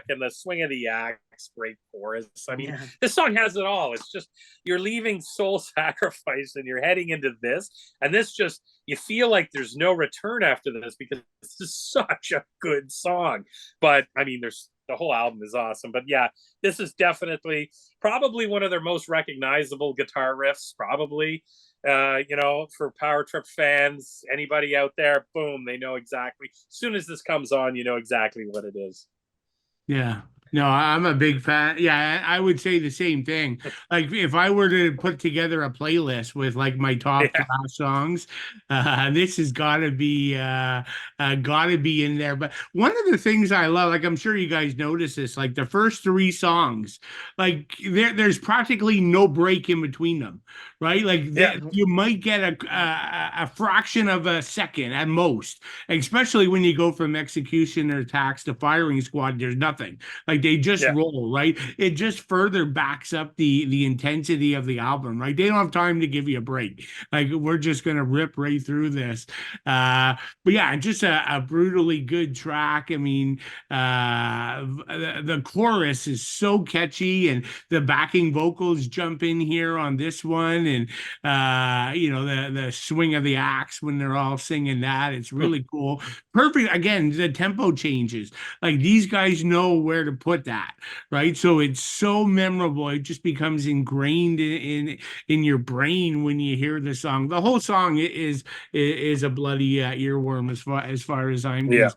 B: and the swing of the axe, great chorus. I mean, this song has it all. It's just you're leaving Soul Sacrifice and you're heading into this, and this just you feel like there's no return after this because this is such a good song. But I mean, there's the whole album is awesome. But yeah, this is definitely probably one of their most recognizable guitar riffs, probably. You know, for Power Trip fans, anybody out there, boom, they know exactly. As soon as this comes on, you know exactly what it is.
A: Yeah. No, I'm a big fan. Yeah, I would say the same thing. Like if I were to put together a playlist with like my top
B: Yeah.
A: thrash songs, this has gotta be in there. But one of the things I love, like I'm sure you guys notice this, like the first three songs, like there's practically no break in between them, right? Like
B: Yeah.
A: you might get a fraction of a second at most, especially when you go from Execution or Tax to Firing Squad. There's nothing. Like they just
B: Yeah.
A: roll, right? It just further backs up the intensity of the album, right? They don't have time to give you a break. Like we're just gonna rip right through this. But yeah, just a brutally good track. I mean, the chorus is so catchy, and the backing vocals jump in here on this one, and you know the swing of the axe when they're all singing that. It's really cool. Perfect. Again, the tempo changes. Like these guys know where to put that, right? So it's so memorable. It just becomes ingrained in your brain when you hear the song. The whole song is a bloody earworm as far as I'm
B: Yeah.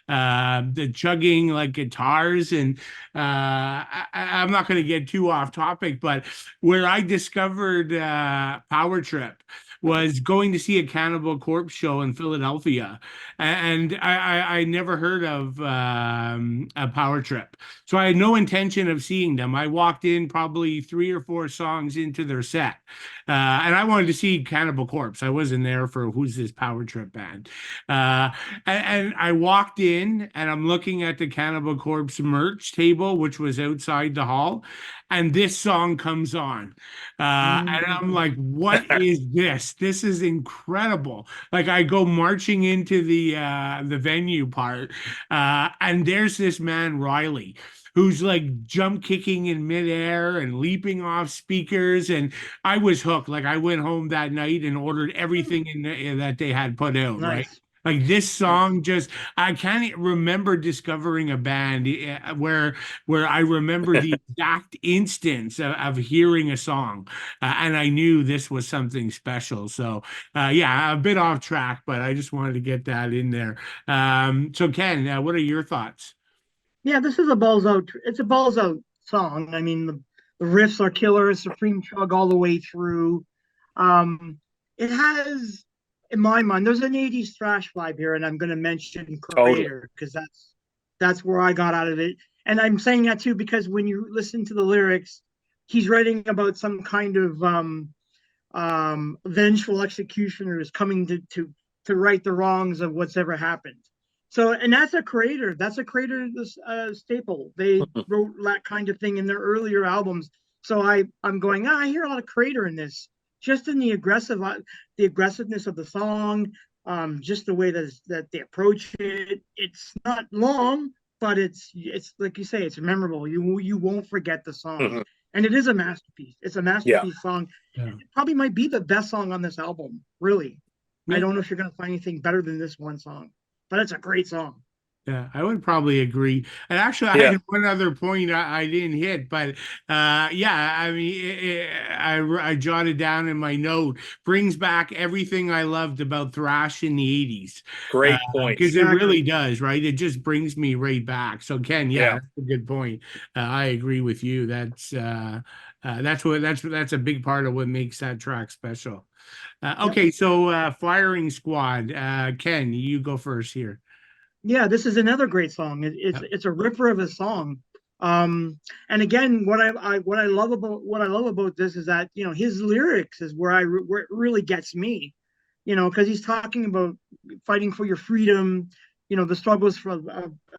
A: concerned. The chugging like guitars, and I'm not going to get too off topic, but where I discovered Power Trip was going to see a Cannibal Corpse show in Philadelphia, and I never heard of a Power Trip, so I had no intention of seeing them. I walked in probably 3 or 4 songs into their set, and I wanted to see Cannibal Corpse. I wasn't there for who's this Power Trip band, and I walked in and I'm looking at the Cannibal Corpse merch table, which was outside the hall, and this song comes on, and I'm like, "What is this? This is incredible!" Like I go marching into the venue part, and there's this man Riley, who's like jump kicking in midair and leaping off speakers. And I was hooked. Like I went home that night and ordered everything that they had put out, right?
C: Nice.
A: Like this song just, I can't remember discovering a band where I remember the exact instance of hearing a song, and I knew this was something special. So yeah, a bit off track, but I just wanted to get that in there. So Ken, what are your thoughts?
C: Yeah, this is a balls out. It's a balls out song. I mean, the riffs are killer. Supreme chug all the way through. It has, in my mind, there's an '80s thrash vibe here, and I'm going to mention
B: Totally.
C: Creator because that's where I got out of it. And I'm saying that too because when you listen to the lyrics, he's writing about some kind of vengeful executioners coming to right the wrongs of what's ever happened. So, and that's a creator staple. They wrote that kind of thing in their earlier albums. So I'm going, I hear a lot of creator in this, just in the aggressiveness of the song, just the way that they approach it. It's not long, but it's like you say, it's memorable. You won't forget the song,
B: Mhm.
C: and it is a masterpiece. It's a
B: Yeah.
C: masterpiece song.
A: Yeah.
C: It probably might be the best song on this album. Really, I
A: Yeah.
C: don't know if you're gonna find anything better than this one song, but it's a great song.
A: Yeah, I would probably agree. And actually, I
B: Yeah.
A: had one other point I didn't hit, but yeah, I mean, I jotted down in my note, brings back everything I loved about thrash in the '80s,
B: Great points.
A: because it really
C: Exactly.
A: does, right? It just brings me right back. So Ken, yeah,
B: Yeah.
A: that's a good point. I agree with you. That's a big part of what makes that track special. Okay, so Firing Squad, Ken, you go first here.
C: Yeah, this is another great song. It's a ripper of a song. And again, what I love about this is that his lyrics is where it really gets me. Because he's talking about fighting for your freedom. The struggles for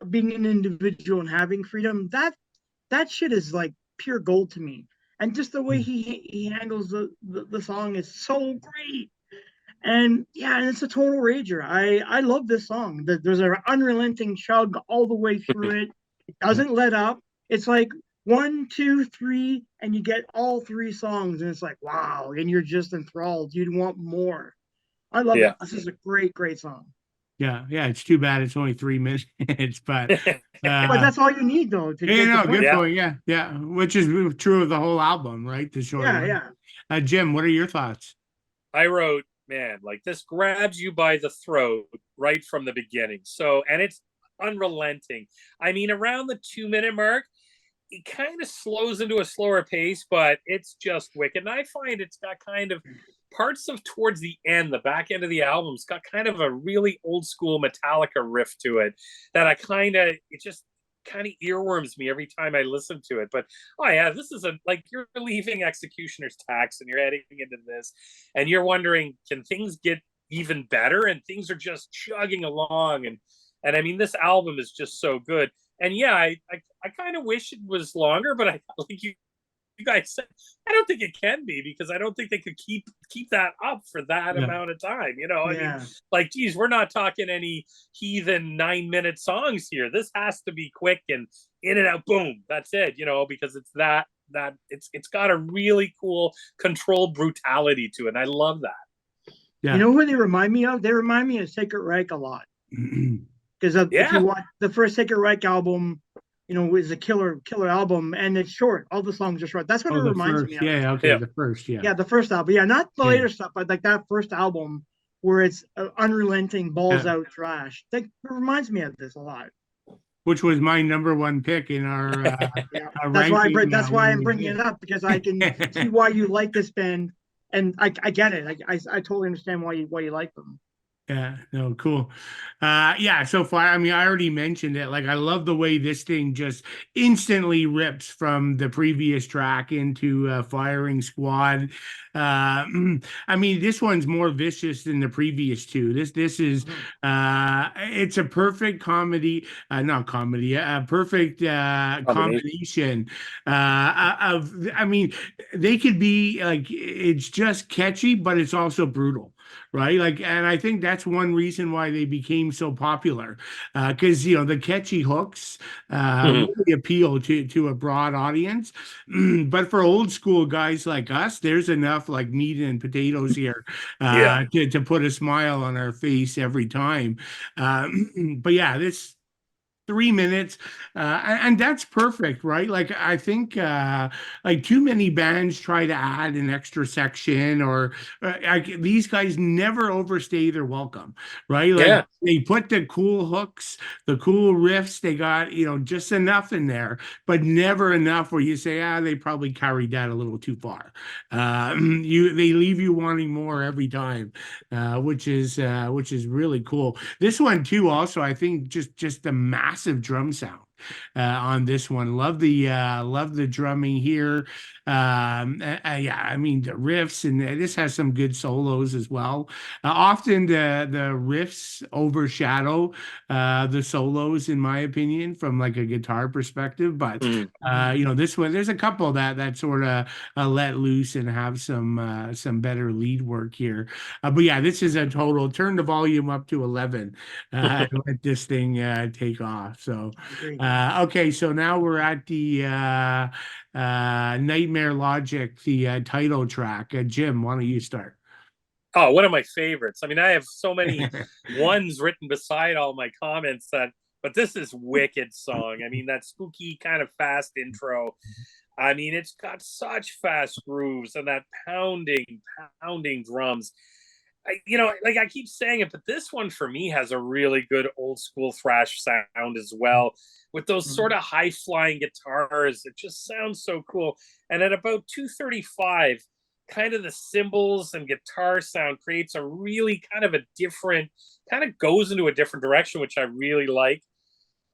C: being an individual and having freedom. That shit is like pure gold to me. And just the way he handles the song is so great. And yeah, and it's a total rager. I love this song. There's an unrelenting chug all the way through it. It doesn't let up. It's like 1, 2, 3, and you get all 3 songs, and it's like wow, and you're just enthralled. You'd want more. I love it. This is a great, great song.
A: Yeah, it's too bad it's only 3 minutes, but
C: but that's all you need though to get the point.
A: Good point. Yeah, which is true of the whole album, right? The short one.
C: Yeah.
A: Jim, what are your thoughts?
B: I wrote, man, like this grabs you by the throat right from the beginning. So, and it's unrelenting. I mean, around the 2-minute mark, it kind of slows into a slower pace, but it's just wicked. And I find it's got kind of parts of towards the end, the back end of the album's got kind of a really old school Metallica riff to it that it just kind of earworms me every time I listen to it. But oh yeah, this is like you're leaving Executioner's Tax and you're heading into this and you're wondering, can things get even better? And things are just chugging along. And I mean, this album is just so good. And yeah, I kind of wish it was longer, but I like you guys said, I don't think it can be because I don't think they could keep that up for that amount of time. I mean, like, geez, we're not talking any heathen 9-minute songs here. This has to be quick and in and out, boom, that's it. Because it's that it's got a really cool controlled brutality to it. And I love that.
C: Yeah. You know who they remind me of? They remind me of Sacred Reich a lot. Because if you watch the first Sacred Reich album, is a killer album, and it's short. All the songs are short. That's what it reminds me of.
A: The first,
C: the first album. Yeah, not the later stuff, but like that first album where it's unrelenting, balls out thrash. It reminds me of this a lot.
A: Which was my number 1 pick in our.
C: That's why I'm bringing it up because I can see why you like this band, and I get it. I totally understand why you like them.
A: Yeah, no, cool. So far, I mean, I already mentioned it. Like, I love the way this thing just instantly rips from the previous track into Firing Squad. I mean, this one's more vicious than the previous two. This is it's a perfect comedy, not comedy, a perfect combination of. I mean, they could be like it's just catchy, but it's also brutal. Right. Like, and I think that's one reason why they became so popular. Because, the catchy hooks really appeal to a broad audience. But for old school guys like us, there's enough like meat and potatoes here to put a smile on our face every time. But yeah, this 3 minutes, and that's perfect, right? Like I think like too many bands try to add an extra section, or these guys never overstay their welcome, right? Like they put the cool hooks, the cool riffs, they got just enough in there, but never enough where you say, they probably carried that a little too far. They leave you wanting more every time, which is really cool. This one too, also, I think just the massive drum sound on this one. Love the drumming here. I mean the riffs, and this has some good solos as well. Often the riffs overshadow the solos, in my opinion, from like a guitar perspective. But this one, there's a couple that sort of let loose and have some better lead work here. But yeah, this is a total turn the volume up to 11. Let this thing take off. So okay, so now we're at the Nightmare Logic, the title track. Jim, why don't you start?
B: Oh, one of my favorites. I mean, I have so many ones written beside all my comments but this is wicked song. I mean, that spooky kind of fast intro. I mean, it's got such fast grooves and that pounding drums. like I keep saying it, but this one for me has a really good old school thrash sound as well, with those sort of high flying guitars. It just sounds so cool. And at about 2:35, kind of the cymbals and guitar sound creates a really kind of a different, kind of goes into a different direction, which I really like,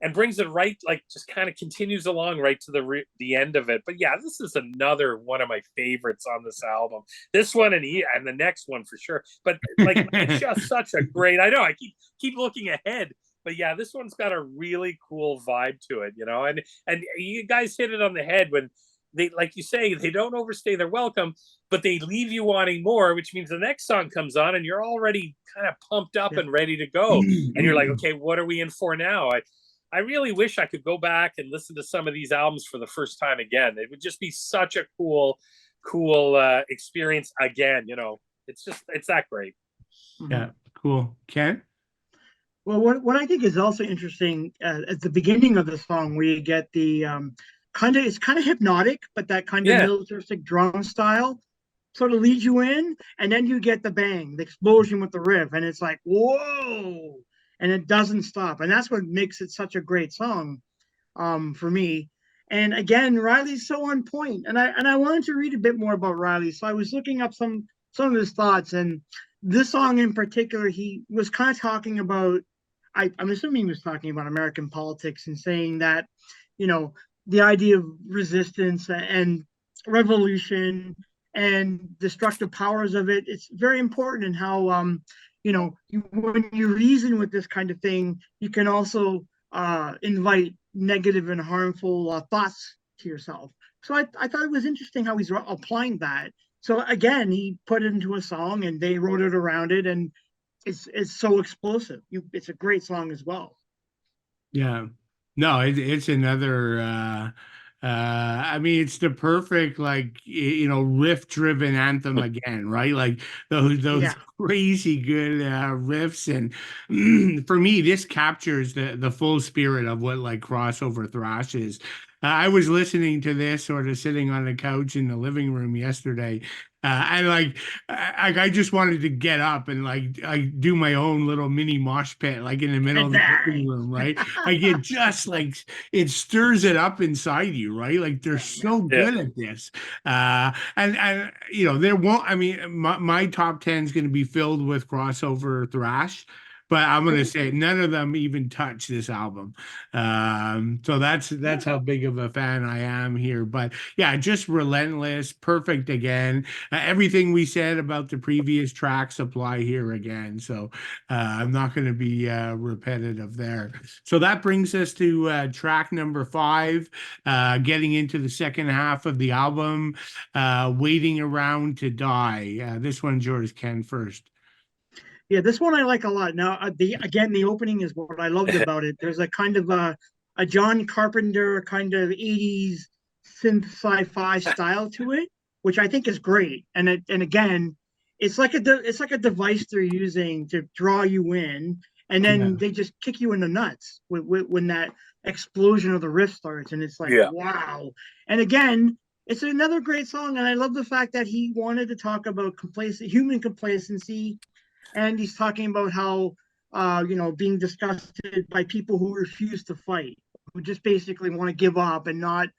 B: and brings it right, like just kind of continues along right to the end of it. But yeah, this is another one of my favorites on this album. This one and the next one for sure. But like, it's just such a great. I know I keep looking ahead, but yeah, this one's got a really cool vibe to it, and you guys hit it on the head when they, like you say, they don't overstay their welcome, but they leave you wanting more, which means the next song comes on and you're already kind of pumped up and ready to go, and you're like, okay, what are we in for now? I really wish I could go back and listen to some of these albums for the first time again. It would just be such a cool experience again. It's that great.
A: Yeah, cool. Ken?
C: Well, what I think is also interesting at the beginning of the song, where you get the it's kind of hypnotic, but that kind of militaristic drum style sort of leads you in, and then you get the bang, the explosion with the riff, and it's like, whoa. And it doesn't stop, and that's what makes it such a great song, for me. And again, Riley's so on point, and I wanted to read a bit more about Riley, so I was looking up some of his thoughts, and this song in particular, he was kind of talking about. I'm assuming he was talking about American politics and saying that, the idea of resistance and revolution and destructive powers of it, it's very important in how when you reason with this kind of thing, you can also invite negative and harmful thoughts to yourself. So I thought it was interesting how he's applying that. So again, he put it into a song, and they wrote it around it, and it's so explosive. It's a great song as well.
A: Yeah. No, it's another I mean, it's the perfect, like, riff driven anthem again, right? Like those crazy good riffs, and for me, this captures the full spirit of what like crossover thrash is. I was listening to this sort of sitting on the couch in the living room yesterday, and I just wanted to get up and like do my own little mini mosh pit, like in the middle of the living room, right? Like it just like it stirs it up inside you, right? Like they're so good at this, and there won't. I mean, my top 10 is going to be filled with crossover thrash. But I'm gonna say none of them even touch this album, so that's how big of a fan I am here. But yeah, just relentless, perfect again. Everything we said about the previous tracks apply here again. So I'm not going to be repetitive there. So that brings us to track number 5, getting into the second half of the album, Waiting Around to Die. This one's yours, Ken, first.
C: Yeah, this one I like a lot. Now, the opening is what I loved about it. There's a kind of a John Carpenter kind of 80s synth sci-fi style to it, which I think is great. And again, it's like a device they're using to draw you in, and then they just kick you in the nuts when that explosion of the riff starts, and it's like, wow. And again, it's another great song, and I love the fact that he wanted to talk about human complacency. And he's talking about how, being disgusted by people who refuse to fight, who just basically want to give up and not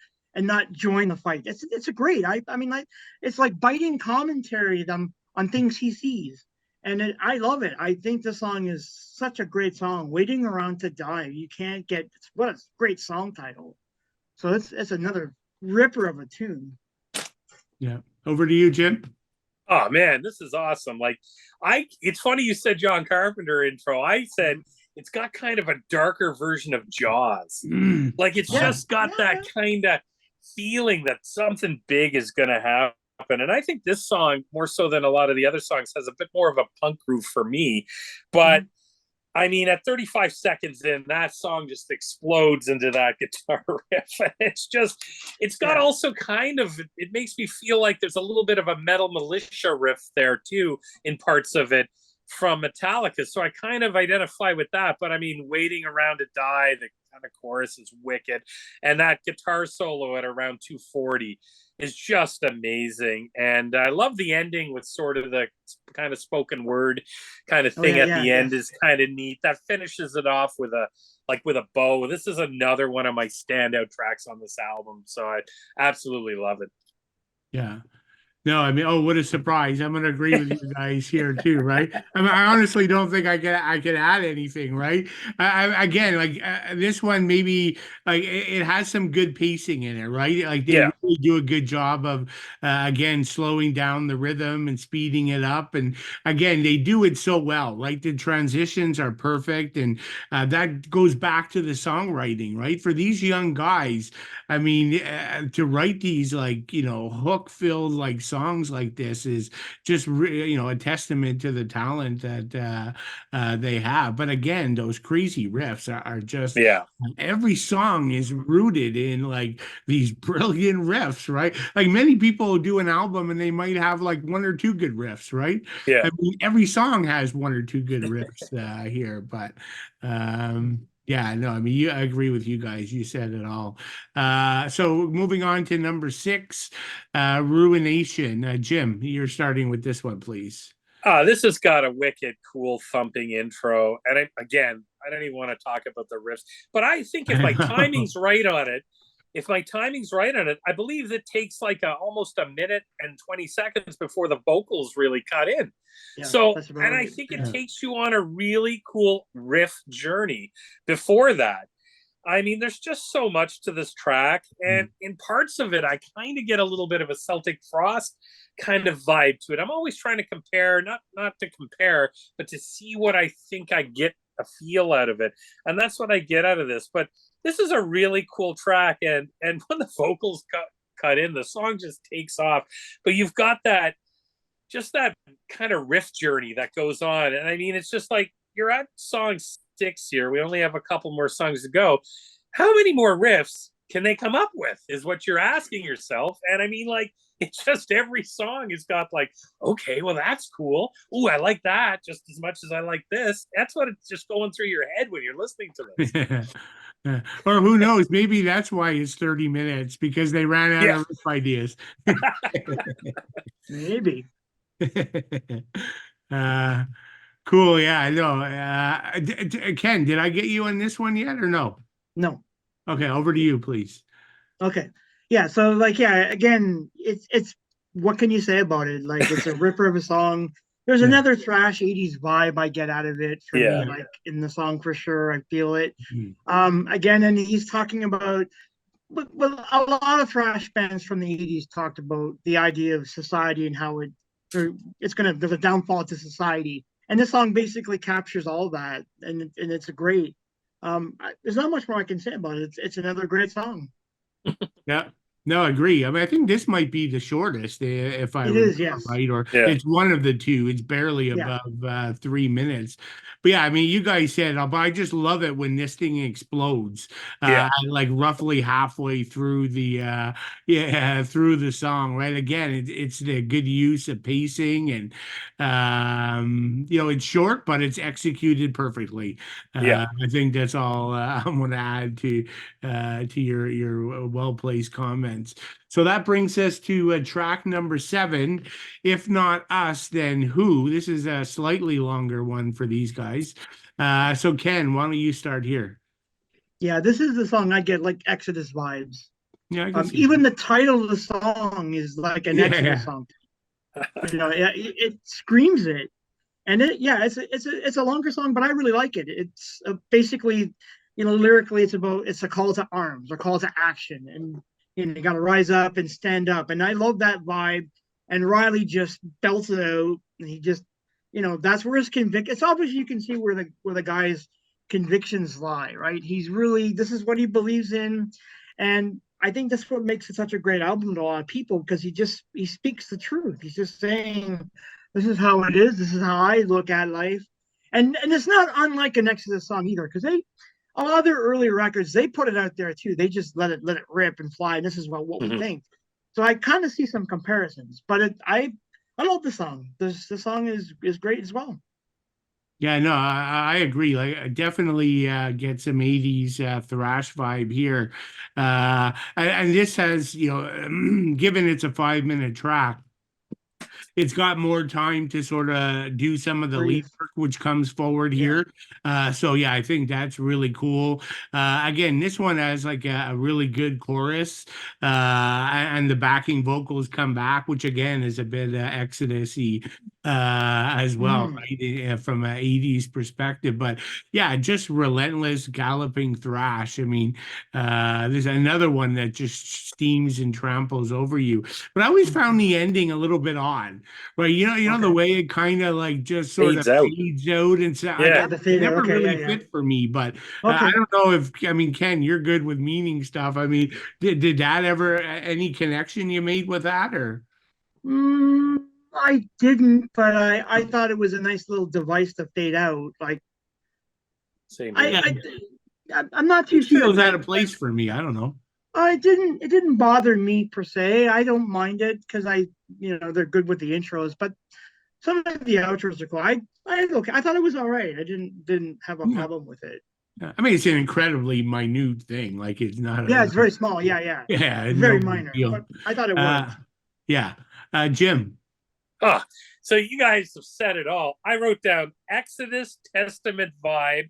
C: join the fight. It's a great. I mean, it's like biting commentary on things he sees, and I love it. I think the song is such a great song. Waiting Around to Die. You can't get what a great song title. So it's another ripper of a tune.
A: Yeah. Over to you, Jim.
B: Oh man, this is awesome. Like it's funny you said John Carpenter intro. I said it's got kind of a darker version of Jaws. Like it's just got that kind of feeling that something big is going to happen. And I think this song, more so than a lot of the other songs, has a bit more of a punk groove for me. But I mean, at 35 seconds in, that song just explodes into that guitar riff. It's got also kind of, it makes me feel like there's a little bit of a Metal Militia riff there too in parts of it. from Metallica. So I kind of identify with that. But I mean, Waiting Around to Die, the kind of chorus is wicked. And that guitar solo at around 240 is just amazing. And I love the ending with sort of the kind of spoken word kind of thing at the end is kind of neat. That finishes it off with a bow. This is another one of my standout tracks on this album. So I absolutely love it.
A: Yeah. No, I mean, oh, what a surprise! I'm going to agree with you guys here too, right? I mean, I honestly don't think I could add anything, right? Again, like this one, maybe like it has some good pacing in it, right? Like they really do a good job of again slowing down the rhythm and speeding it up, and again, they do it so well, right? The transitions are perfect, and that goes back to the songwriting, right? For these young guys, I mean, to write these like hook-filled like songs like this is just a testament to the talent that they have. But again, those crazy riffs are just every song is rooted in like these brilliant riffs, right? Like many people do an album and they might have like one or two good riffs, right? I mean, every song has one or two good riffs here, but yeah, no, I mean, I agree with you guys. You said it all. So moving on to number 6, Ruination. Jim, you're starting with this one, please.
B: This has got a wicked, cool, thumping intro. And I don't even want to talk about the riffs, but I think if my timing's right on it, I believe it takes like almost a minute and 20 seconds before the vocals really cut in. And I think it takes you on a really cool riff journey before that. I mean, there's just so much to this track, and in parts of it, I kind of get a little bit of a Celtic Frost kind of vibe to it. I'm always trying to compare, not to compare, but to see what I think I get a feel out of it, and that's what I get out of this. But this is a really cool track, and when the vocals cut in, the song just takes off. But you've got that kind of riff journey that goes on, and I mean, it's just like you're at song 6 here. We only have a couple more songs to go. How many more riffs can they come up with is what you're asking yourself. And I mean, like, it's just every song has got like, okay, well, that's cool. Ooh, I like that just as much as I like this. That's what it's just going through your head when you're listening to this.
A: Or who knows, maybe that's why it's 30 minutes, because they ran out of riff ideas.
C: Maybe.
A: Cool. Yeah, I know. Ken, did I get you on this one yet or no?
C: No.
A: Okay, over to you, please.
C: Okay. Yeah. So, like, again, it's what can you say about it? Like, it's a ripper of a song. There's another thrash 80s vibe I get out of it for me, like in the song for sure. I feel it. Again, and he's talking about, well, a lot of thrash bands from the 80s talked about the idea of society and how there's a downfall to society. And this song basically captures all that, and it's a great. There's not much more I can say about it. It's another great song.
A: Yeah, no, I agree. I mean, I think this might be the shortest, if I remember right, or it's one of the two. It's barely above 3 minutes. But yeah, I mean, you guys said, but I just love it when this thing explodes, like roughly halfway through the through the song. Right, again, it's the good use of pacing, and it's short, but it's executed perfectly. I think that's all I'm going to add to your well-placed comments. So that brings us to track number 7. If not us, then who? This is a slightly longer one for these guys. So Ken, why don't you start here?
C: Yeah, this is the song I get like Exodus vibes.
A: Yeah,
C: even the title of the song is like an Exodus song. It screams it, and it's a longer song, but I really like it. It's basically, lyrically, it's a call to arms or call to action, and you got to rise up and stand up. And I love that vibe. And Riley just belts it out, and he just, that's where his conviction. It's obvious you can see where the guy's convictions lie, right? This is what he believes in, and I think that's what makes it such a great album to a lot of people, because he speaks the truth. He's just saying, this is how it is. This is how I look at life, and it's not unlike an Exodus song either, because a lot of their early records, they put it out there too. They just let it rip and fly. And this is what we think. So I kind of see some comparisons, but I love the song. The song is great as well.
A: Yeah, no, I agree. Like, I definitely get some 80s thrash vibe here. And this has, given it's a 5-minute track, it's got more time to sort of do some of the lead
C: Breathe.
A: work, which comes forward
C: Yeah.
A: here. So yeah, I think that's really cool. Again, this one has like a really good chorus, and the backing vocals come back, which again is a bit Exodus-y as well,
C: Mm.
A: right? From an 80s perspective. But yeah, just relentless galloping thrash. I mean, there's another one that just steams and tramples over you. But I always found the ending a little bit odd. Right, the
C: Okay.
A: way it kind of like just sort of
B: Fades out.
A: fades out, and so like
B: Yeah.
C: Yeah, the
A: it
C: fader.
A: never
C: Okay, yeah,
A: really
C: yeah.
A: fit for me. But I
C: Okay.
A: don't know if Ken, you're good with meaning stuff. I mean, did that ever any connection you made with that, or?
C: I didn't, but I thought it was a nice little device to fade out. Like
B: Same
C: I
B: here.
A: Yeah,
C: I'm not too
A: it
C: sure,
A: feels out
C: but
A: of place for me. I don't know.
C: it didn't bother me per se. I don't mind it because they're good with the intros, but some of the outros are cool. Okay. I thought it was all right. I didn't have a
A: Yeah.
C: problem with it.
A: I mean, it's an incredibly minute thing. Like it's not
C: Yeah,
A: a
C: it's very small. Yeah, yeah,
A: yeah, no
C: very
A: big
C: minor,
A: deal.
C: but I thought it
A: Uh,
C: worked.
A: yeah, Jim.
B: Ah, so you guys have said it all. I wrote down Exodus Testament vibe,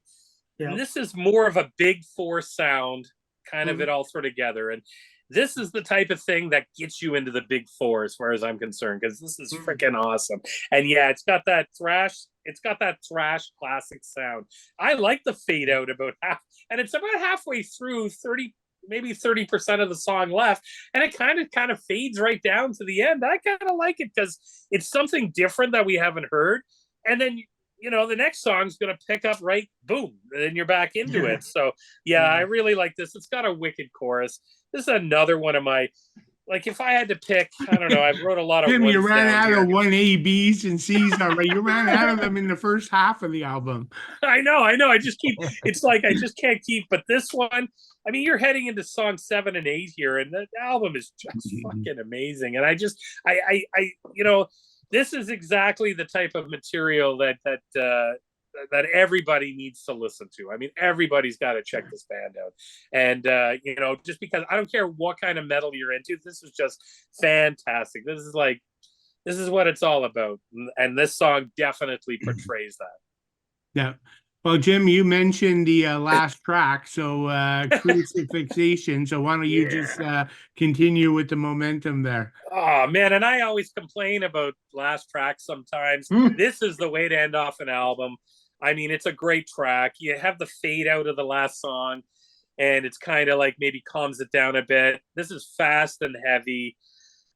C: Yeah.
B: and this is more of a big four sound, kind of
C: Mhm.
B: it all thrown together. And this is the type of thing that gets you into the big four, as far as I'm concerned, because this is
C: Mhm.
B: freaking awesome. And yeah, it's got that thrash. It's got that thrash classic sound. I like the fade out about half, and it's about halfway through, 30, maybe 30% of the song left, and it kind of fades right down to the end. I kind of like it because it's something different that we haven't heard. And then the next song's going to pick up right, boom, and then you're back into
C: Yeah.
B: it. So yeah, I really like this. It's got a wicked chorus. This is another one of my, like, if I had to pick, I don't know, I wrote a lot of
A: Jim, you
B: ones
A: ran
B: down
A: out
B: here.
A: of 1A, Bs, and Cs already. You ran out of them in the first half of the album.
B: I know. I just keep, it's like I just can't keep, but this one, I mean, you're heading into song 7 and 8 here, and the album is just fucking amazing. And this is exactly the type of material that everybody needs to listen to. I mean, everybody's got to check this band out. And, just because I don't care what kind of metal you're into, this is just fantastic. This is what it's all about. And this song definitely portrays that.
A: Yeah. Well, Jim, you mentioned the last track, so crucifixion. So why don't you just continue with the momentum there?
B: Oh man, and I always complain about last tracks sometimes. This is the way to end off an album. I mean, it's a great track. You have the fade out of the last song, and it's kind of like maybe calms it down a bit. This is fast and heavy.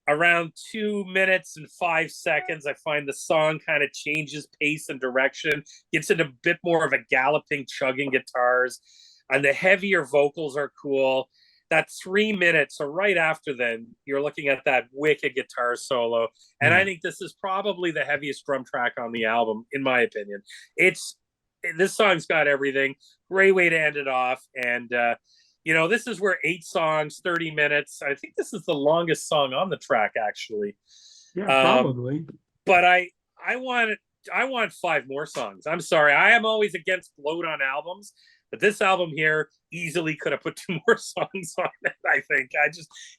B: Around 2 minutes and 5 seconds, I find the song kind of changes pace and direction, gets into a bit more of a galloping, chugging guitars, and the heavier vocals are cool. That 3 minutes, or right after then, you're looking at that wicked guitar solo. And I think this is probably the heaviest drum track on the album, in my opinion. This song's got everything. Great way to end it off. And this is where 8 songs, 30 minutes. I think this is the longest song on the track, actually.
A: Yeah, probably.
B: But I want 5 more songs. I'm sorry. I am always against bloat on albums, but this album here easily could have put 2 more songs on it, I think.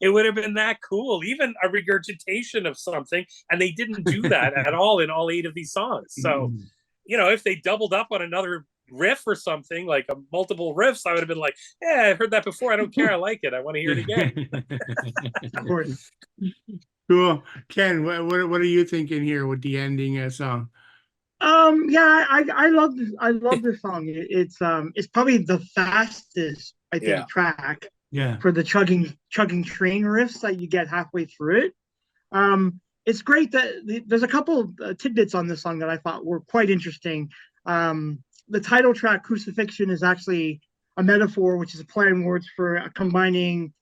B: It would have been that cool. Even a regurgitation of something, and they didn't do that at all in all 8 of these songs. So, if they doubled up on another riff or something, like multiple riffs, I would have been like, yeah, I heard that before. I don't care. I like it. I want to hear it again.
C: Of course.
A: Cool. Ken, what are you thinking here with the ending song?
C: Yeah, I love this. I love this song. It's probably the fastest, I think, track for the chugging train riffs that you get halfway through it. It's great that there's a couple of tidbits on this song that I thought were quite interesting. The title track, Crucifixion, is actually a metaphor, which is a play on words for combining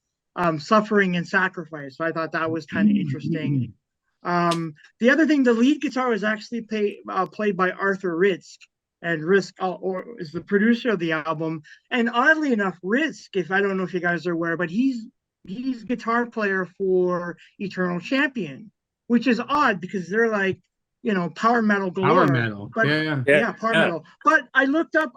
C: suffering and sacrifice. So I thought that was kind of interesting. The other thing, the lead guitar was actually played by Arthur Ritsk, and Ritsk is the producer of the album. And oddly enough, Ritsk, if I don't know if you guys are aware, but he's guitar player for Eternal Champion, which is odd because they're like, power metal
A: Power
C: galore.
A: metal.
C: But
B: Yeah.
C: power metal. But I looked up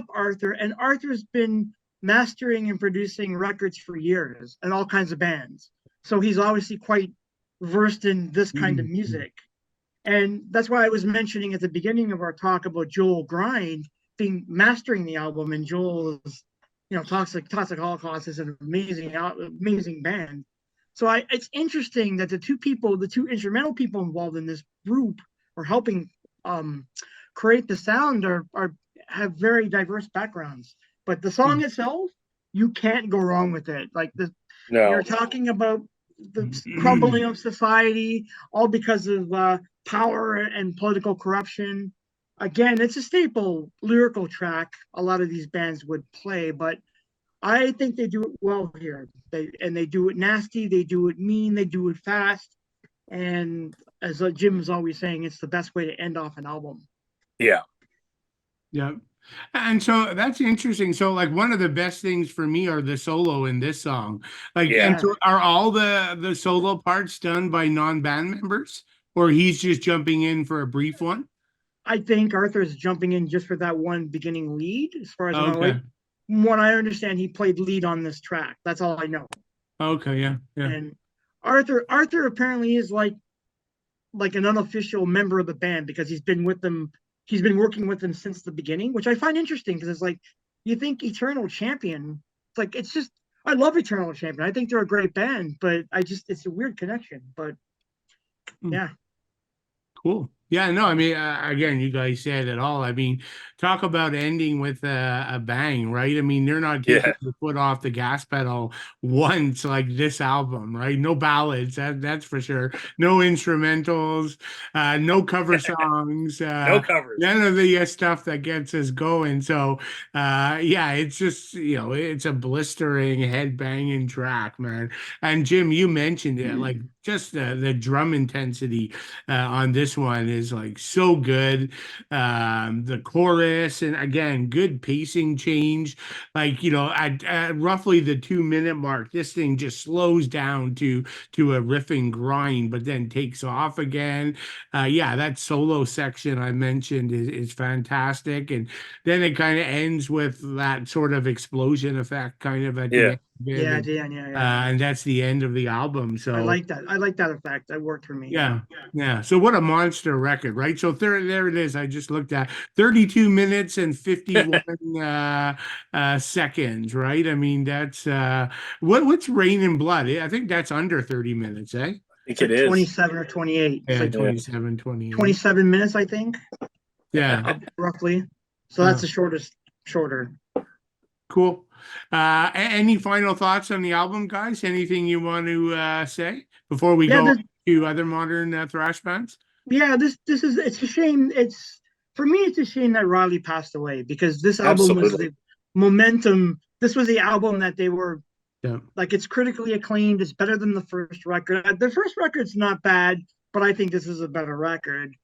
C: Arthur, and Arthur's been mastering and producing records for years and all kinds of bands. So he's obviously quite versed in this kind of music. And that's why I was mentioning at the beginning of our talk about Joel Grind being mastering the album, and Joel's, Toxic Holocaust is an amazing band. So it's interesting that the two instrumental people involved in this group or helping create the sound have very diverse backgrounds. But the song itself, you can't go wrong with it. Like you're talking about the crumbling of society, all because of power and political corruption. Again, it's a staple lyrical track a lot of these bands would play, but I think they do it well here. They do it nasty, they do it mean, they do it fast. And as Jim is always saying, it's the best way to end off an album.
B: Yeah.
A: Yeah. And so that's interesting. So like one of the best things for me are the solo in this song. And so are all the solo parts done by non-band members, or he's just jumping in for a brief one?
C: I think Arthur's jumping in just for that one beginning lead, as far as I know. From what I understand, he played lead on this track. That's all I know.
A: Okay, yeah.
C: And Arthur apparently is like an unofficial member of the band, because he's been working with them since the beginning, which I find interesting, because it's like, you think Eternal Champion, I love Eternal Champion. I think they're a great band, but it's a weird connection. But yeah.
A: Cool. Yeah, no, I mean, again, you guys said it all. I mean, talk about ending with a bang, right? I mean, they're not taking the foot off the gas pedal once, like this album, right? No ballads, that's for sure. No instrumentals, no cover songs.
B: No covers.
A: None of the stuff that gets us going. So, it's just, it's a blistering, head-banging track, man. And Jim, you mentioned it, like just the drum intensity on this one is like so good. The chorus, and again, good pacing change. Like, at roughly the 2-minute mark, this thing just slows down to a riffing grind, but then takes off again. That solo section I mentioned is fantastic. And then it kind of ends with that sort of explosion effect kind of at the end. And that's the end of the album. So
C: I like that effect. That worked for me.
A: Yeah. So what a monster record, right? So there it is. I just looked at 32 minutes and 51 seconds, right? I mean, that's what's Rain and Blood? I think that's under 30 minutes, eh?
B: I think it is
C: 27 or 28.
A: Yeah, 27, 28.
C: 27 minutes, I think.
A: Yeah.
C: Roughly. So that's the shorter.
A: Cool. Any final thoughts on the album, guys? Anything you want to say before we go to other modern thrash bands?
C: Yeah, it's a shame. For me, it's a shame that Riley passed away, because this album was the momentum. This was the album that they were like, it's critically acclaimed. It's better than the first record. The first record's not bad, but I think this is a better record.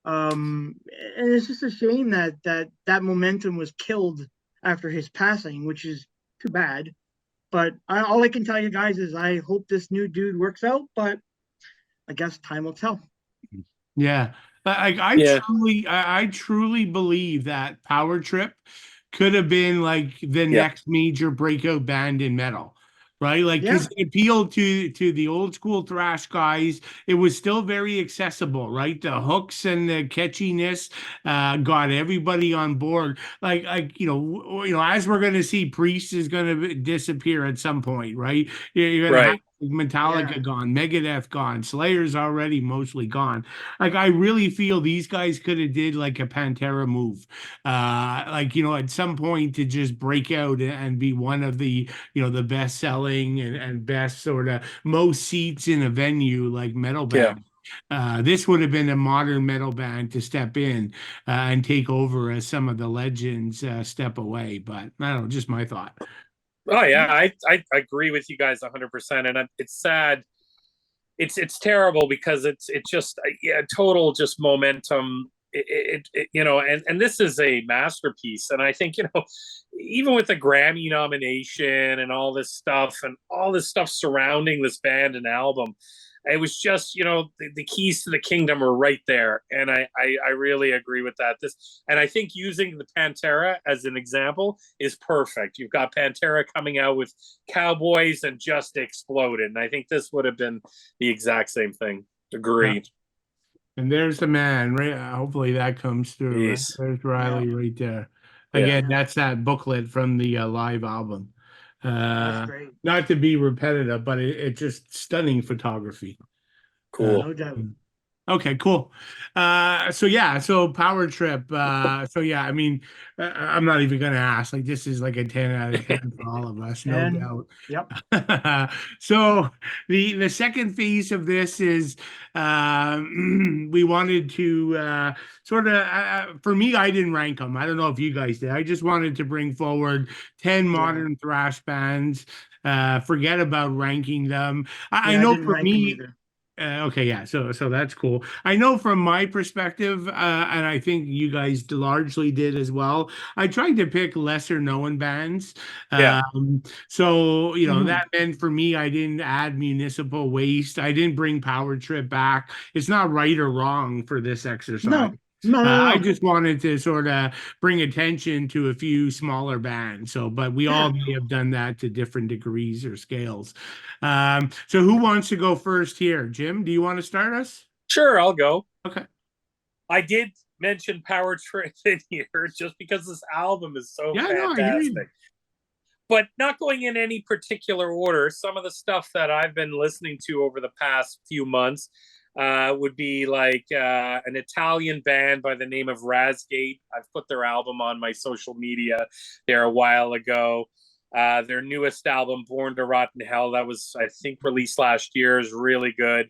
C: And it's just a shame that momentum was killed after his passing, which is too bad. But all I can tell you guys is I hope this new dude works out, but I guess time will tell.
A: Yeah. I truly believe that Power Trip could have been like the next major breakout band in metal. Right? Like, because it appealed to the old school thrash guys. It was still very accessible, right? The hooks and the catchiness got everybody on board. Like as we're gonna see, Priest is gonna disappear at some point, right? You're gonna have Metallica gone, Megadeth gone, Slayer's already mostly gone. Like, I really feel these guys could have did like a Pantera move, at some point, to just break out and be one of the the best selling and best sort of most seats in a venue like metal band. This would have been a modern metal band to step in and take over as some of the legends step away. But I don't know, just my thought.
B: Oh yeah, I agree with you guys 100%, and it's sad. It's terrible, because it's just total just momentum. And this is a masterpiece, and I think even with the Grammy nomination and all this stuff surrounding this band and album, it was just, the keys to the kingdom are right there. And I really agree with that. And I think using the Pantera as an example is perfect. You've got Pantera coming out with Cowboys and just exploded. And I think this would have been the exact same thing. Agreed.
A: And there's the man, right? Hopefully that comes through. Right?
B: Yes.
A: There's Riley right there.
B: Yeah.
A: Again, that's that booklet from the live album.
C: That's great.
A: Not to be repetitive, but it's just stunning photography.
B: Cool.
C: No doubt.
A: Okay, cool. So Power Trip. I mean, I'm not even gonna ask. Like, this is like a 10 out of 10 for all of us, no doubt.
C: Yep.
A: So the second phase of this is we wanted to for me, I didn't rank them. I don't know if you guys did. I just wanted to bring forward 10 modern thrash bands. Forget about ranking them. I know
C: didn't
A: for
C: rank them
A: me.
C: either.
A: Okay, yeah, so that's cool. I know from my perspective, and I think you guys largely did as well. I tried to pick lesser known bands.
B: Yeah.
A: That meant for me, I didn't add Municipal Waste. I didn't bring Power Trip back. It's not right or wrong for this exercise.
C: No.
A: I just wanted to sort of bring attention to a few smaller bands. But we all may have done that to different degrees or scales. So who wants to go first here? Jim, do you want to start us?
B: Sure, I'll go.
A: Okay.
B: I did mention Power Trip in here just because this album is so fantastic.
A: No, I hear you.
B: But not going in any particular order, some of the stuff that I've been listening to over the past few months would be like an Italian band by the name of Razgate. I've put their album on my social media there a while ago. Their newest album, Born to Rot in Hell, that was, I think, released last year, is really good.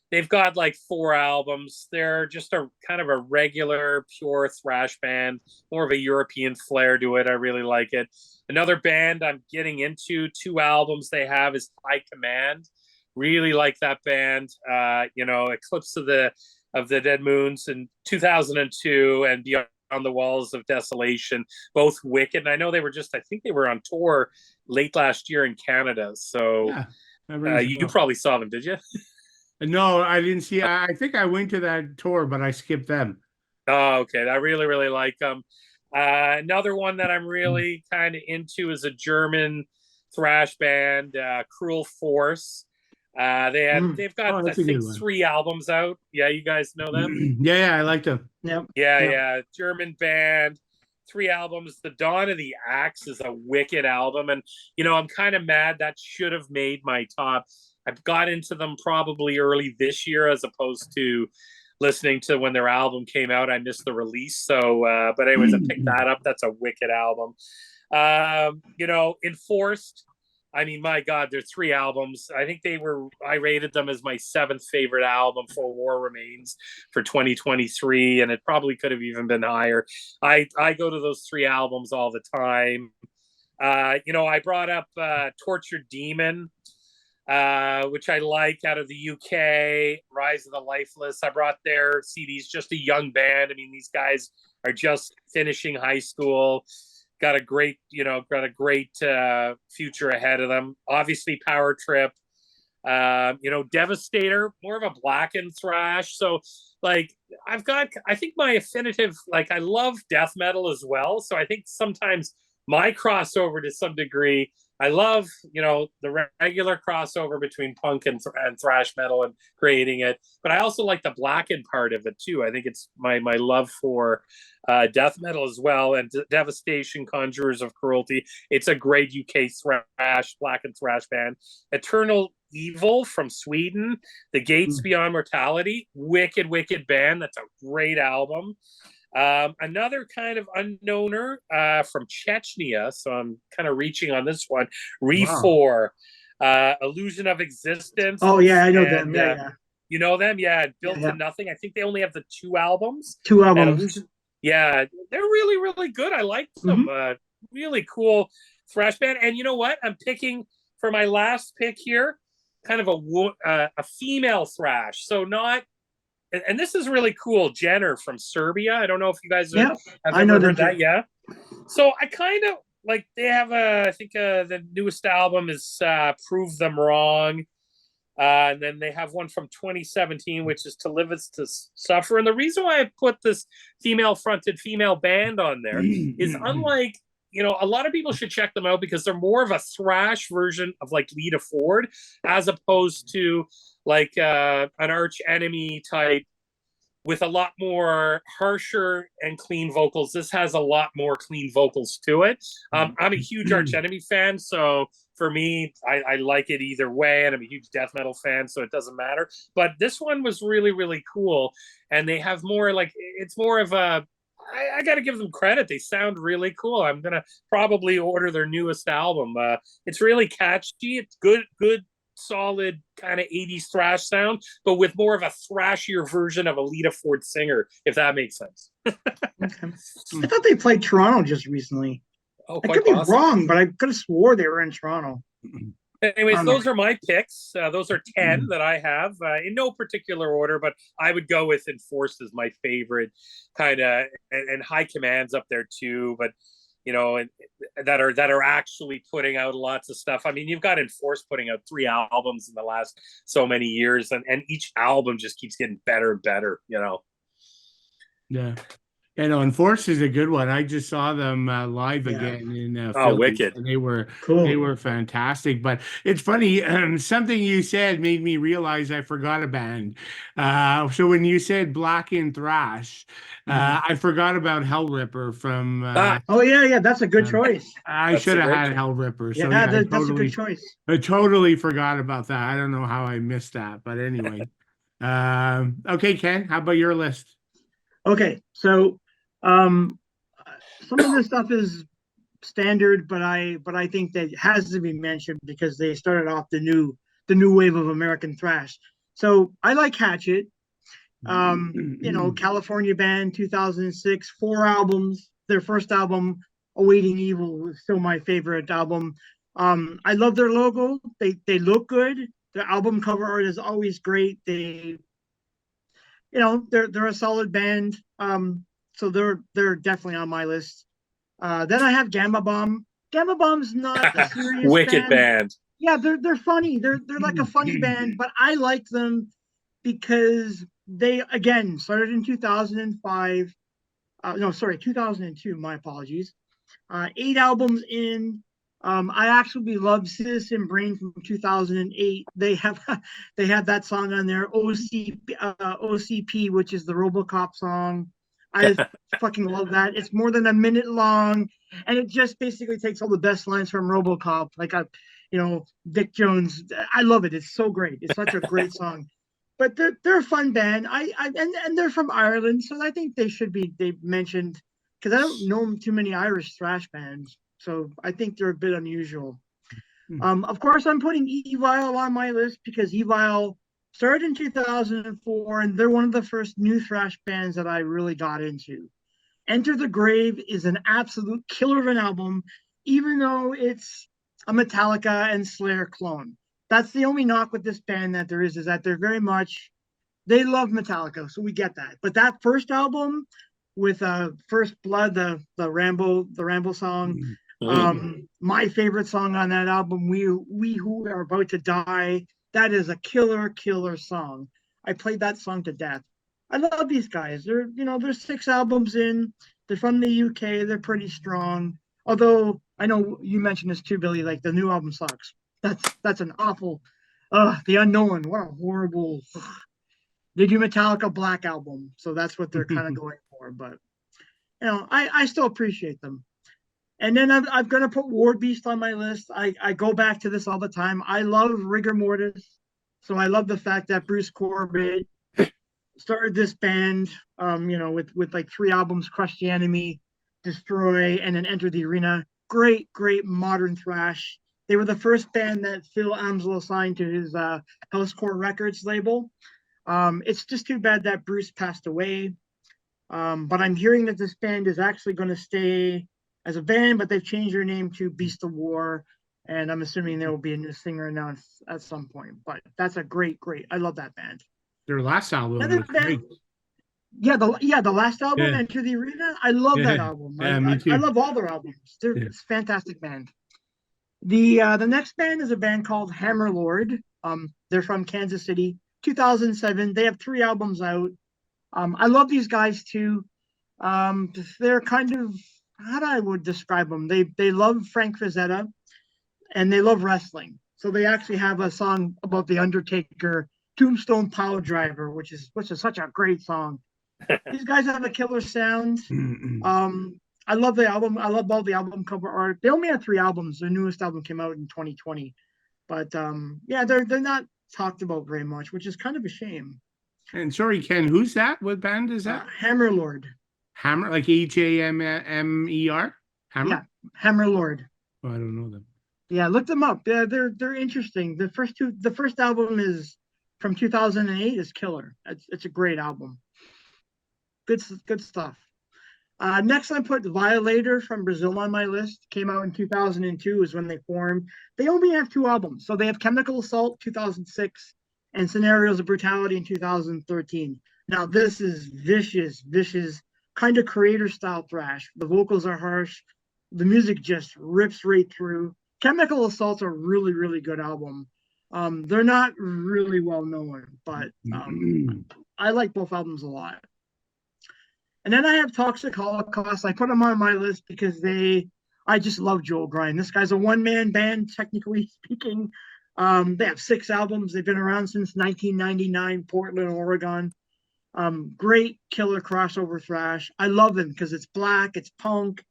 B: They've got like 4 albums. They're just a kind of a regular, pure thrash band, more of a European flair to it. I really like it. Another band I'm getting into, 2 albums they have, is High Command. Really like that band. Eclipse of the Dead Moons in 2002 and Beyond the Walls of Desolation, both wicked. And I know I think they were on tour late last year in Canada. So you probably saw them, did you?
A: No, I didn't see. I think I went to that tour, but I skipped them.
B: Oh, okay. I really, really like them. Another one that I'm really kind of into is a German thrash band, Cruel Force. They've got I think 3 albums out. Yeah, you guys know them?
A: Yeah, I like them.
C: Yep.
B: Yeah. German band, 3 albums. The Dawn of the Axe is a wicked album, and I'm kind of mad that should have made my top. I've got into them probably early this year as opposed to listening to when their album came out. I missed the release. So, but anyways, I picked that up. That's a wicked album. Enforced. I mean, my God, there's 3 albums. I think I rated them as my 7th favorite album for War Remains for 2023. And it probably could have even been higher. I go to those 3 albums all the time. I brought up Tortured Demon, which I like, out of the UK, Rise of the Lifeless. I brought their CDs, just a young band. I mean, these guys are just finishing high school, got a great future ahead of them. Obviously, Power Trip, Devastator, more of a blackened thrash. So, like, I think my affinitive, like, I love death metal as well. So I think sometimes my crossover to some degree, I love, the regular crossover between punk and thrash metal and creating it. But I also like the blackened part of it too. I think it's my love for death metal as well. And Devastation, Conjurers of Cruelty. It's a great UK thrash, blackened thrash band. Eternal Evil from Sweden. The Gates Beyond Mortality. Wicked, wicked band. That's a great album. Another kind of unknowner from Chechnya, so I'm kind of reaching on this one. Refor, Illusion of Existence.
C: Oh yeah, I know them. Yeah.
B: You know them? Yeah, Built to Nothing. I think they only have the 2 albums.
C: 2 albums.
B: Yeah, they're really, really good. I like them. Really cool thrash band. And you know what? I'm picking for my last pick here, kind of a female thrash. So not. And this is really cool. Jenner from Serbia. I don't know if you guys have ever heard that. Yeah. So I kind of like, they have I think the newest album is Prove Them Wrong. And then they have one from 2017, which is To Live Is to Suffer. And the reason why I put this female-fronted female band on there is, unlike, a lot of people should check them out because they're more of a thrash version of like Lita Ford, as opposed to like an arch enemy type with a lot more harsher and clean vocals. This has a lot more clean vocals to it. I'm a huge Arch Enemy fan, so for me, I like it either way, and I'm a huge death metal fan, so it doesn't matter. But this one was really, really cool, and they have more like, it's more of a, I got to give them credit. They sound really cool. I'm going to probably order their newest album. It's really catchy. It's good, solid kind of 80s thrash sound, but with more of a thrashier version of a Lita Ford singer, if that makes sense.
C: Okay. I thought they played Toronto just recently.
B: Oh,
C: I could be wrong, but I could have swore they were in Toronto.
B: Anyways, those are my picks. Those are 10 that I have in no particular order, but I would go with Enforced as my favorite kind of, and High Command's up there too, but that are actually putting out lots of stuff. I mean, you've got Enforced putting out 3 albums in the last so many years, and each album just keeps getting better and better,
A: Yeah. Enforced is a good one. I just saw them live again in Philly,
B: wicked.
A: and they were
C: cool.
A: They were fantastic. But it's funny, something you said made me realize I forgot a band. So when you said Black and Thrash, I forgot about Hell Ripper from.
C: Oh yeah, that's a good choice.
A: I should have had Hell Ripper. So
C: that's a good choice.
A: I totally forgot about that. I don't know how I missed that, but anyway. Okay, Ken, how about your list?
C: Okay, so some of this stuff is standard, but I think that has to be mentioned because they started off the new wave of American thrash. So I like Hatchet. California band, 2006, 4 albums. Their first album, Awaiting Evil, was still my favorite album. I love their logo. They look good. Their album cover art is always great. They're a solid band. So they're definitely on my list. Then I have Gamma Bomb. Gamma Bomb's not a serious
B: wicked band.
C: Yeah, they're funny. They're like a funny band, but I like them because they again started in 2005. 2002. My apologies. 8 albums in. I actually love Citizen Brain from 2008. They have that song on there, OCP, which is the RoboCop song. I fucking love that. It's more than a minute long, and it just basically takes all the best lines from RoboCop, like Dick Jones. I love it. It's so great. It's such a great song. But they're a fun band. And they're from Ireland, so I think they should be mentioned because I don't know too many Irish thrash bands. So I think they're a bit unusual. Of course, I'm putting Evil on my list because Evil started in 2004, and they're one of the first new thrash bands that I really got into. Enter the Grave is an absolute killer of an album, even though it's a Metallica and Slayer clone. That's the only knock with this band that there is that they love Metallica, so we get that. But that first album with First Blood, the Rambo song, my favorite song on that album, We Who Are About to Die, that is a killer song. I played that song to death. I love these guys. They're 6 albums in. They're from the UK. They're pretty strong. Although I know you mentioned this too, Billy. Like the new album sucks. That's an awful. The Unknown. What a horrible. They do Metallica Black Album, so that's what they're kind of going for. But I still appreciate them. And then I'm going to put War Beast on my list. I go back to this all the time. I love Rigor Mortis. So I love the fact that Bruce Corbett started this band, with like 3 albums, Crush the Enemy, Destroy, and then Enter the Arena. Great modern thrash. They were the first band that Phil Amsel signed to his Housecore Records label. It's just too bad that Bruce passed away. But I'm hearing that this band is actually going to stay as a band, but they've changed their name to Beast of War, and I'm assuming there will be a new singer announced at some point. But that's a great. I love that band.
A: Their last album was great.
C: Yeah, the last album, Enter the Arena. I love that album.
A: Me too.
C: I love all their albums. It's a fantastic band. The next band is a band called Hammerlord. They're from Kansas City, 2007. They have 3 albums out. I love these guys too. They're kind of, how do I would describe them? They love Frank Frazetta and they love wrestling. So they actually have a song about the Undertaker, Tombstone Power Driver, which is such a great song. These guys have a killer sound. I love the album. I love all the album cover art. They only had 3 albums. Their newest album came out in 2020, but yeah, they're not talked about very much, which is kind of a shame.
A: And sorry, Ken, who's that? What band is that?
C: Hammerlord.
A: Hammer, like Hammer? Hammer?
C: Yeah, Hammerlord.
A: Oh, I don't know them.
C: Yeah, look them up. They're interesting. The first album is from 2008 is killer. It's a great album. Good stuff. Next, I put Violator from Brazil on my list. Came out in 2002 is when they formed. They only have 2 albums. So they have Chemical Assault 2006 and Scenarios of Brutality in 2013. Now this is vicious, kind of creator style thrash. The vocals are harsh. The music just rips right through. Chemical Assault's a really, really good album. They're not really well known, but I like both albums a lot. And then I have Toxic Holocaust. I put them on my list because I just love Joel Grind. This guy's a one-man band, technically speaking. They have 6 albums. They've been around since 1999, Portland, Oregon. Great killer crossover thrash. I love them because it's black, it's punk,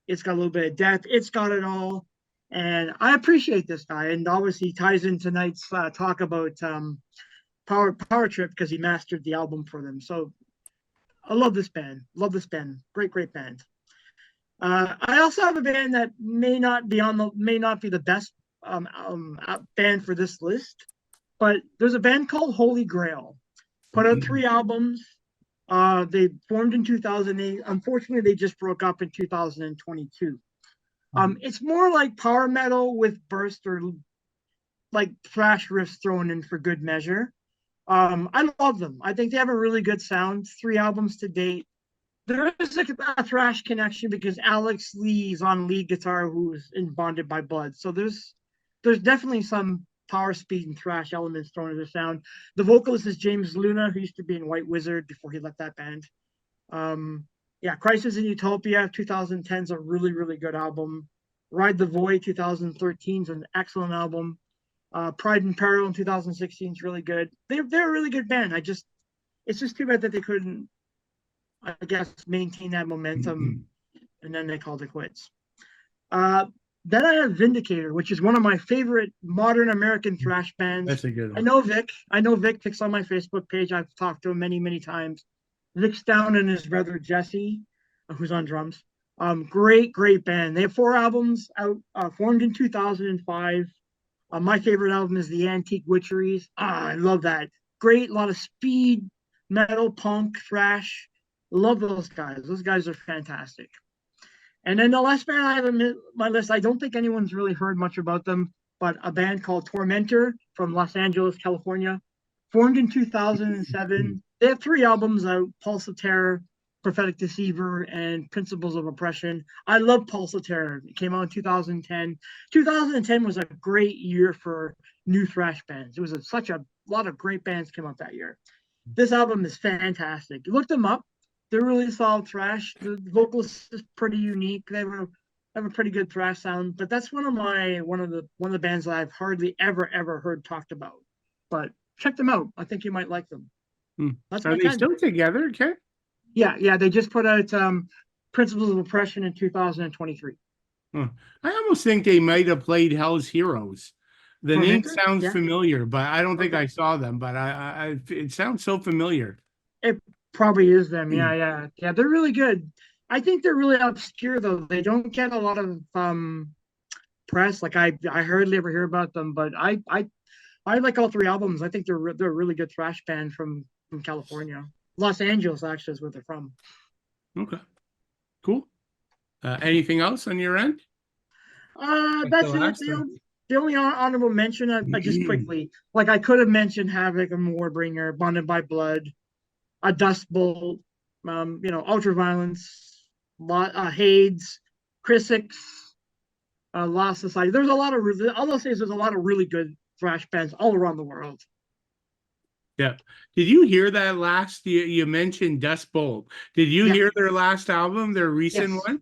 C: it's got a little bit of death, it's got it all. And I appreciate this guy. And obviously ties in tonight's talk about Power Trip because he mastered the album for them. So I love this band. Great band. I also have a band that may not be the best band for this list, but there's a band called Holy Grail. Put out 3 albums. They formed in 2008. Unfortunately, they just broke up in 2022. It's more like power metal with burst or like thrash riffs thrown in for good measure. I love them. I think they have a really good sound. 3 albums to date. There is a thrash connection because Alex Lee is on lead guitar, who's in Bonded by Blood. So there's definitely some power, speed, and thrash elements thrown into the sound. The vocalist is James Luna, who used to be in White Wizard before he left that band. Yeah, Crisis in Utopia 2010 is a really, really good album. Ride the Void 2013 is an excellent album. Pride and Peril in 2016 is really good. They're a really good band. It's just too bad that they couldn't, I guess, maintain that momentum, and then they called it quits. Then I have Vindicator, which is one of my favorite modern American thrash bands.
A: That's a good one.
C: I know Vic. Vic's on my Facebook page. I've talked to him many, many times. Vic's down and his brother Jesse, who's on drums. Great band. They have 4 albums out, formed in 2005. My favorite album is The Antique Witcheries. I love that. Great, a lot of speed, metal, punk, thrash. Love those guys. Those guys are fantastic. And then the last band I have on my list, I don't think anyone's really heard much about them, but a band called Tormentor from Los Angeles, California. Formed in 2007. They have 3 albums out, Pulse of Terror, Prophetic Deceiver, and Principles of Oppression. I love Pulse of Terror. It came out in 2010. 2010 was a great year for new thrash bands. It was such a lot of great bands came out that year. This album is fantastic. Look them up. They're really solid thrash. The vocalist is pretty unique. They have a pretty good thrash sound. But that's one of the bands that I've hardly ever heard talked about. But check them out. I think you might like them. That's
A: Are they still together, okay?
C: Yeah. They just put out Principles of Oppression in 2023.
A: I almost think they might have played Hell's Heroes. The name sounds familiar, but I don't think I saw them. But it sounds so familiar. It
C: probably is them. Yeah. They're really good. I think they're really obscure though. They don't get a lot of press. Like I hardly ever hear about them. But I like all 3 albums. I think they're a really good thrash band from California. Los Angeles actually is where they're from.
A: Okay, cool. Anything else on your end?
C: That's it. The only honorable mention, I just quickly, like I could have mentioned Havoc and Warbringer, Bonded by Blood, a Dust Bolt, Ultraviolence, Hades, Chrysix, Lost Society. There's a lot of, all I'll say is there's a lot of really good thrash bands all around the world.
A: Yeah. Did you hear that last? You mentioned Dust Bowl. Did you
C: Yeah.
A: hear their last album, their recent
C: Yes.
A: one?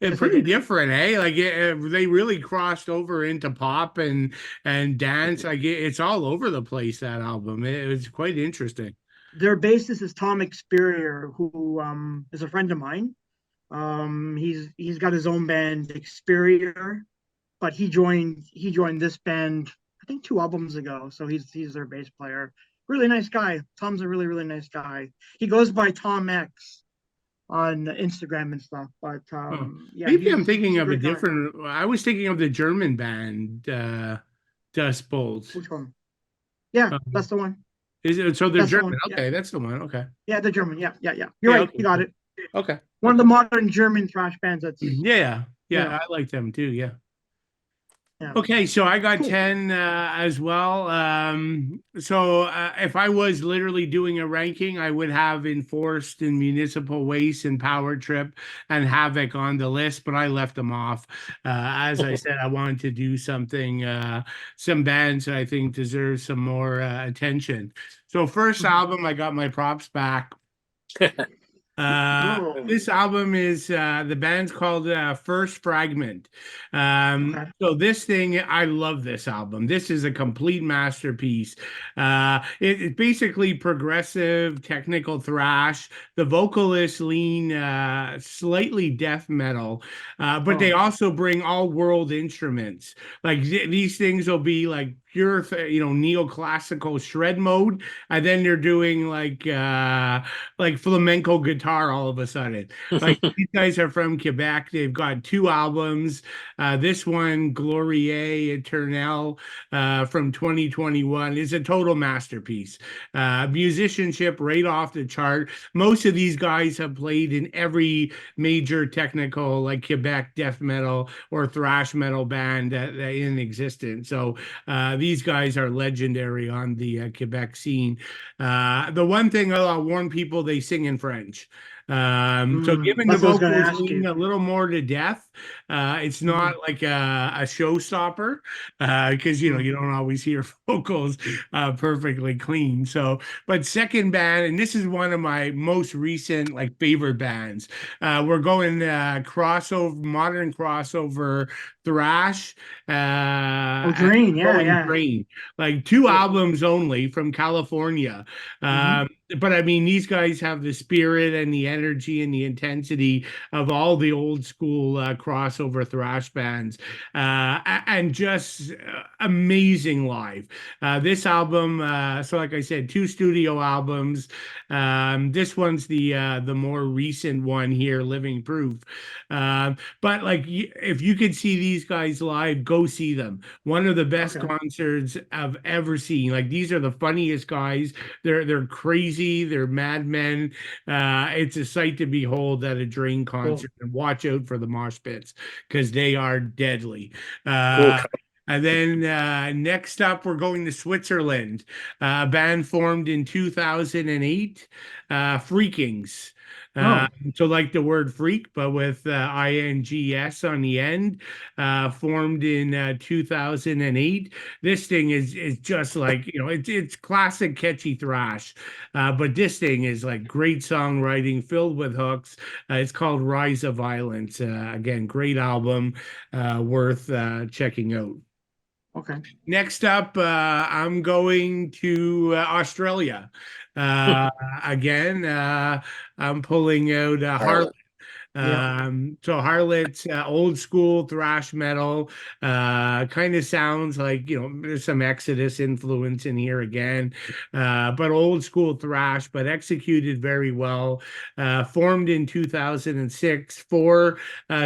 A: It's
C: Yes, I
A: pretty
C: did.
A: different, eh? Like they really crossed over into pop and dance. Like it's all over the place. That album. It was quite interesting.
C: Their bassist is Tom Experior, who is a friend of mine. He's got his own band, Experior, but he joined this band I think 2 albums ago. So he's their bass player. Really nice guy. Tom's a really nice guy. He goes by Tom X on Instagram and stuff. But
A: Oh,
C: yeah,
A: maybe I'm
C: he's
A: thinking
C: a
A: of a
C: great guy.
A: different. I was thinking of the German band, Dust Bolt.
C: Which one? Yeah, that's the one.
A: Is it so? They're
C: That's the
A: German.
C: one. Yeah,
A: Okay, that's the one. Okay.
C: yeah, the German. Yeah, yeah, yeah. You're
A: Yeah.
C: right.
A: Okay.
C: You got it.
A: Okay.
C: One of
A: Okay.
C: the modern German thrash bands. That's
A: Yeah.
C: you
A: Yeah.
C: know,
A: I like them too. Yeah.
C: yeah,
A: Okay, so I got
C: cool.
A: 10 as well. So if I was literally doing a ranking, I would have Enforced and Municipal Waste and Power Trip and Havoc on the list, but I left them off. As I said, I wanted to do something, some bands that I think deserve some more attention. So first
C: Mhm.
A: album, I got my props back.
C: Oh,
A: This album is the band's called First Fragment.
C: okay.
A: So this thing, I love this album. This is a complete masterpiece. It's basically progressive technical thrash. The vocalists lean slightly death metal, but they
C: Oh,
A: also bring all world instruments. Like these things will be like pure, neoclassical shred mode, and then they're doing like flamenco guitar all of a sudden. Like these guys are from Quebec. They've got 2 albums. This one, Glorie Eternelle, from 2021, is a total masterpiece. Musicianship right off the chart. Most of these guys have played in every major technical, like Quebec death metal or thrash metal band that in existence. So these guys are legendary on the Quebec scene. The one thing I'll warn people, they sing in French. So given the
C: that's what I was going to
A: vocals
C: ask
A: lean
C: you.
A: a little more to death, it's not
C: Mhm.
A: like a showstopper because you don't always hear vocals perfectly clean. So, but second band, and this is one of my most recent like favorite bands. We're going crossover, modern crossover thrash,
C: Oh,
A: and
C: Drain. Yeah,
A: going
C: yeah.
A: Drain, like 2
C: Cool.
A: albums only from California.
C: Hmm.
A: But I mean, these guys have the spirit and the energy and the intensity of all the old school crossover thrash bands, and just amazing live. This album, so like I said, 2 studio albums. This one's the more recent one here, Living Proof. But like, if you could see these guys live, go see them. One of the best
C: Okay.
A: concerts I've ever seen. Like these are the funniest guys. They're crazy. They're madmen. It's a sight to behold at a Drain
C: Cool.
A: concert, and watch out for the mosh pits because they are deadly.
B: Cool.
A: And then next up, we're going to Switzerland. Band formed in 2008, Freakings.
C: Oh,
A: So like the word freak, but with ings on the end. Formed in 2008. This thing is just like it's classic catchy thrash, but this thing is like great songwriting filled with hooks. It's called Rise of Violence. Again, great album, worth checking out.
C: okay.
A: Next up, I'm going to Australia. Uh, again, I'm pulling out Harley.
C: Yeah.
A: So Harlot's old school thrash metal, kind of sounds like, there's some Exodus influence in here again, but old school thrash, but executed very well. Formed in 2006, 4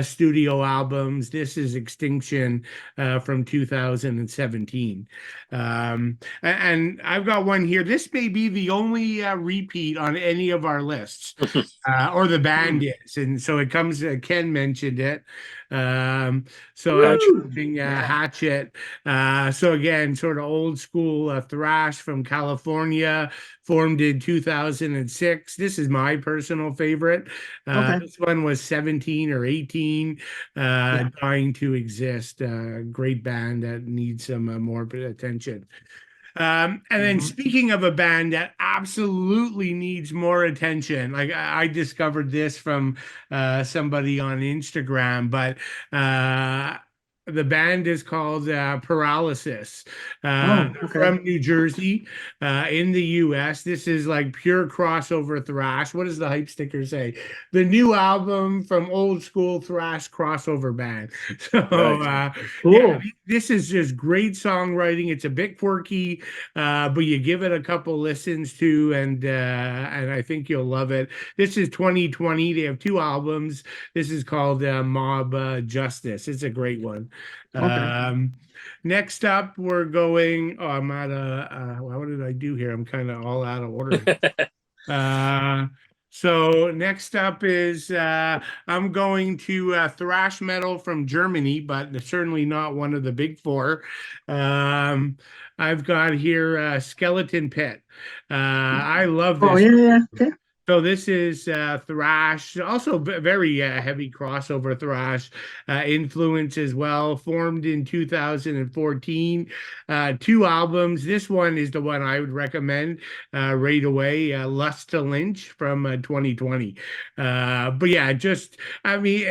A: studio albums. This is Extinction from 2017. And I've got one here. This may be the only repeat on any of our lists. Or the band is. And so it comes. Ken mentioned it. So
C: Woo!
A: Hatchet. So again, sort of old school thrash from California, formed in 2006. This is my personal favorite.
C: Okay.
A: This one was 17 or 18, dying to exist. Great band that needs some more attention. And then speaking of a band that absolutely needs more attention, like I discovered this from somebody on Instagram, but the band is called Paralysis.
C: Oh,
A: They're
C: okay.
A: from New Jersey, in the US. This is like pure crossover thrash. What does the hype sticker say? The new album from old school thrash crossover band. So
B: Nice.
A: yeah,
C: Cool.
A: this is just great songwriting. It's a bit quirky, but you give it a couple listens to, and I think you'll love it. This is 2020. They have 2 albums. This is called Mob Justice. It's a great one.
C: Okay.
A: Next up, we're going. Oh, I'm out of. What did I do here? I'm kind of all out of order. So next up is I'm going to thrash metal from Germany, but certainly not one of the big four. I've got here Skeleton Pit. I love
C: Oh,
A: this.
C: yeah. Okay.
A: So this is thrash, also very heavy crossover thrash influence as well. Formed in 2014, 2 albums. This one is the one I would recommend right away. Lust to Lynch from 2020. But yeah, just I mean.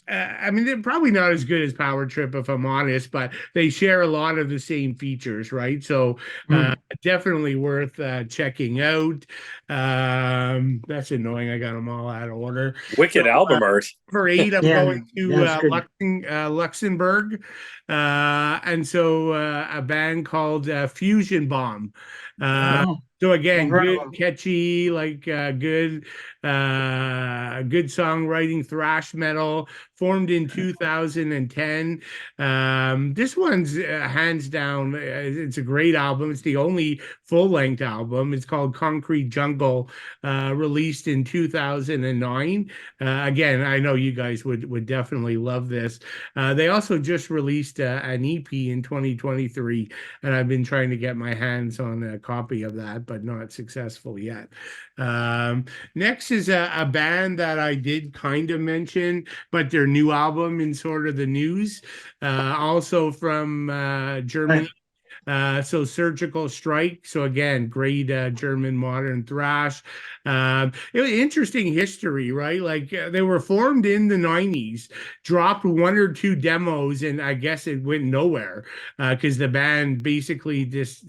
A: I mean, they're probably not as good as Power Trip, if I'm honest, but they share a lot of the same features, right? So
C: Mm.
A: definitely worth checking out. That's annoying. I got them all out of order.
B: Wicked album art.
A: For 8, I'm
C: Yeah.
A: going to
C: That's good.
A: Luxembourg, and so a band called Fusion Bomb.
C: Oh,
A: So
C: I've
A: again,
C: heard of
A: good,
C: them.
A: catchy, like good songwriting, thrash metal. Formed in 2010. This one's hands down. It's a great album. It's the only full-length album. It's called Concrete Jungle, released in 2009. Again, I know you guys would definitely love this. They also just released an EP in 2023, and I've been trying to get my hands on a copy of that, but not successful yet. Next is a band that I did kind of mention, but their new album in sort of the news, also from Germany. So Surgical Strike. So again, great German modern thrash. It was interesting history, right? Like they were formed in the 90s, dropped 1 or 2 demos, and I guess it went nowhere because the band basically just,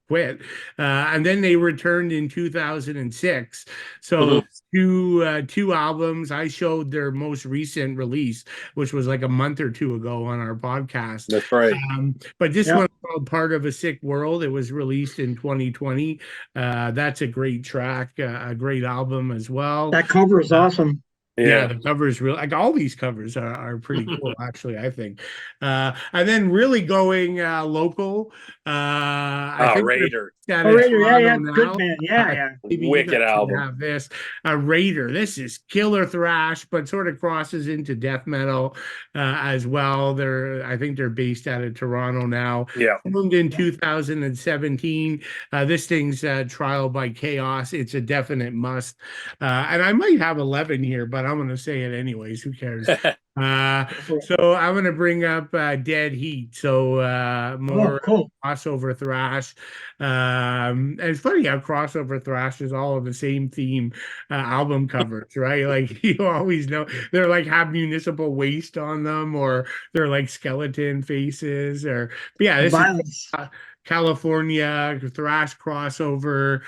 A: quit. And then they returned in 2006. So
B: Mhm.
A: two albums. I showed their most recent release, which was like a month or 2 ago on our podcast.
B: That's right.
A: But this
C: Yep.
A: one's called Part of a Sick World. It was released in 2020. That's a great track, a great album as well.
C: That cover is awesome.
A: Yeah,
B: Yeah.
A: the covers really like all these covers are pretty cool, actually, I think. And then really going local, I think they're
B: Raider.
A: out
C: Oh,
A: of
C: Raider. Yeah.
A: Toronto
C: Good
A: now.
C: band. Yeah.
A: Uh,
C: Yeah.
A: Maybe you guys
B: Wicked
A: should
B: album.
A: have this. Raider. This is killer thrash, but sort of crosses into death metal as well. I think they're based out of Toronto now.
B: Yeah.
A: Formed in 2017. This thing's Trial by Chaos. It's a definite must. And I might have 11 here, but I'm going to say it anyways. Who cares? So I'm going to bring up Dead Heat. So
C: Oh,
A: more
C: cool.
A: crossover thrash. And it's funny how crossover thrash is all of the same theme album covers, right? Like you always know they're like have municipal waste on them, or they're like skeleton faces, or but yeah, this is
C: Violence.
A: California thrash crossover,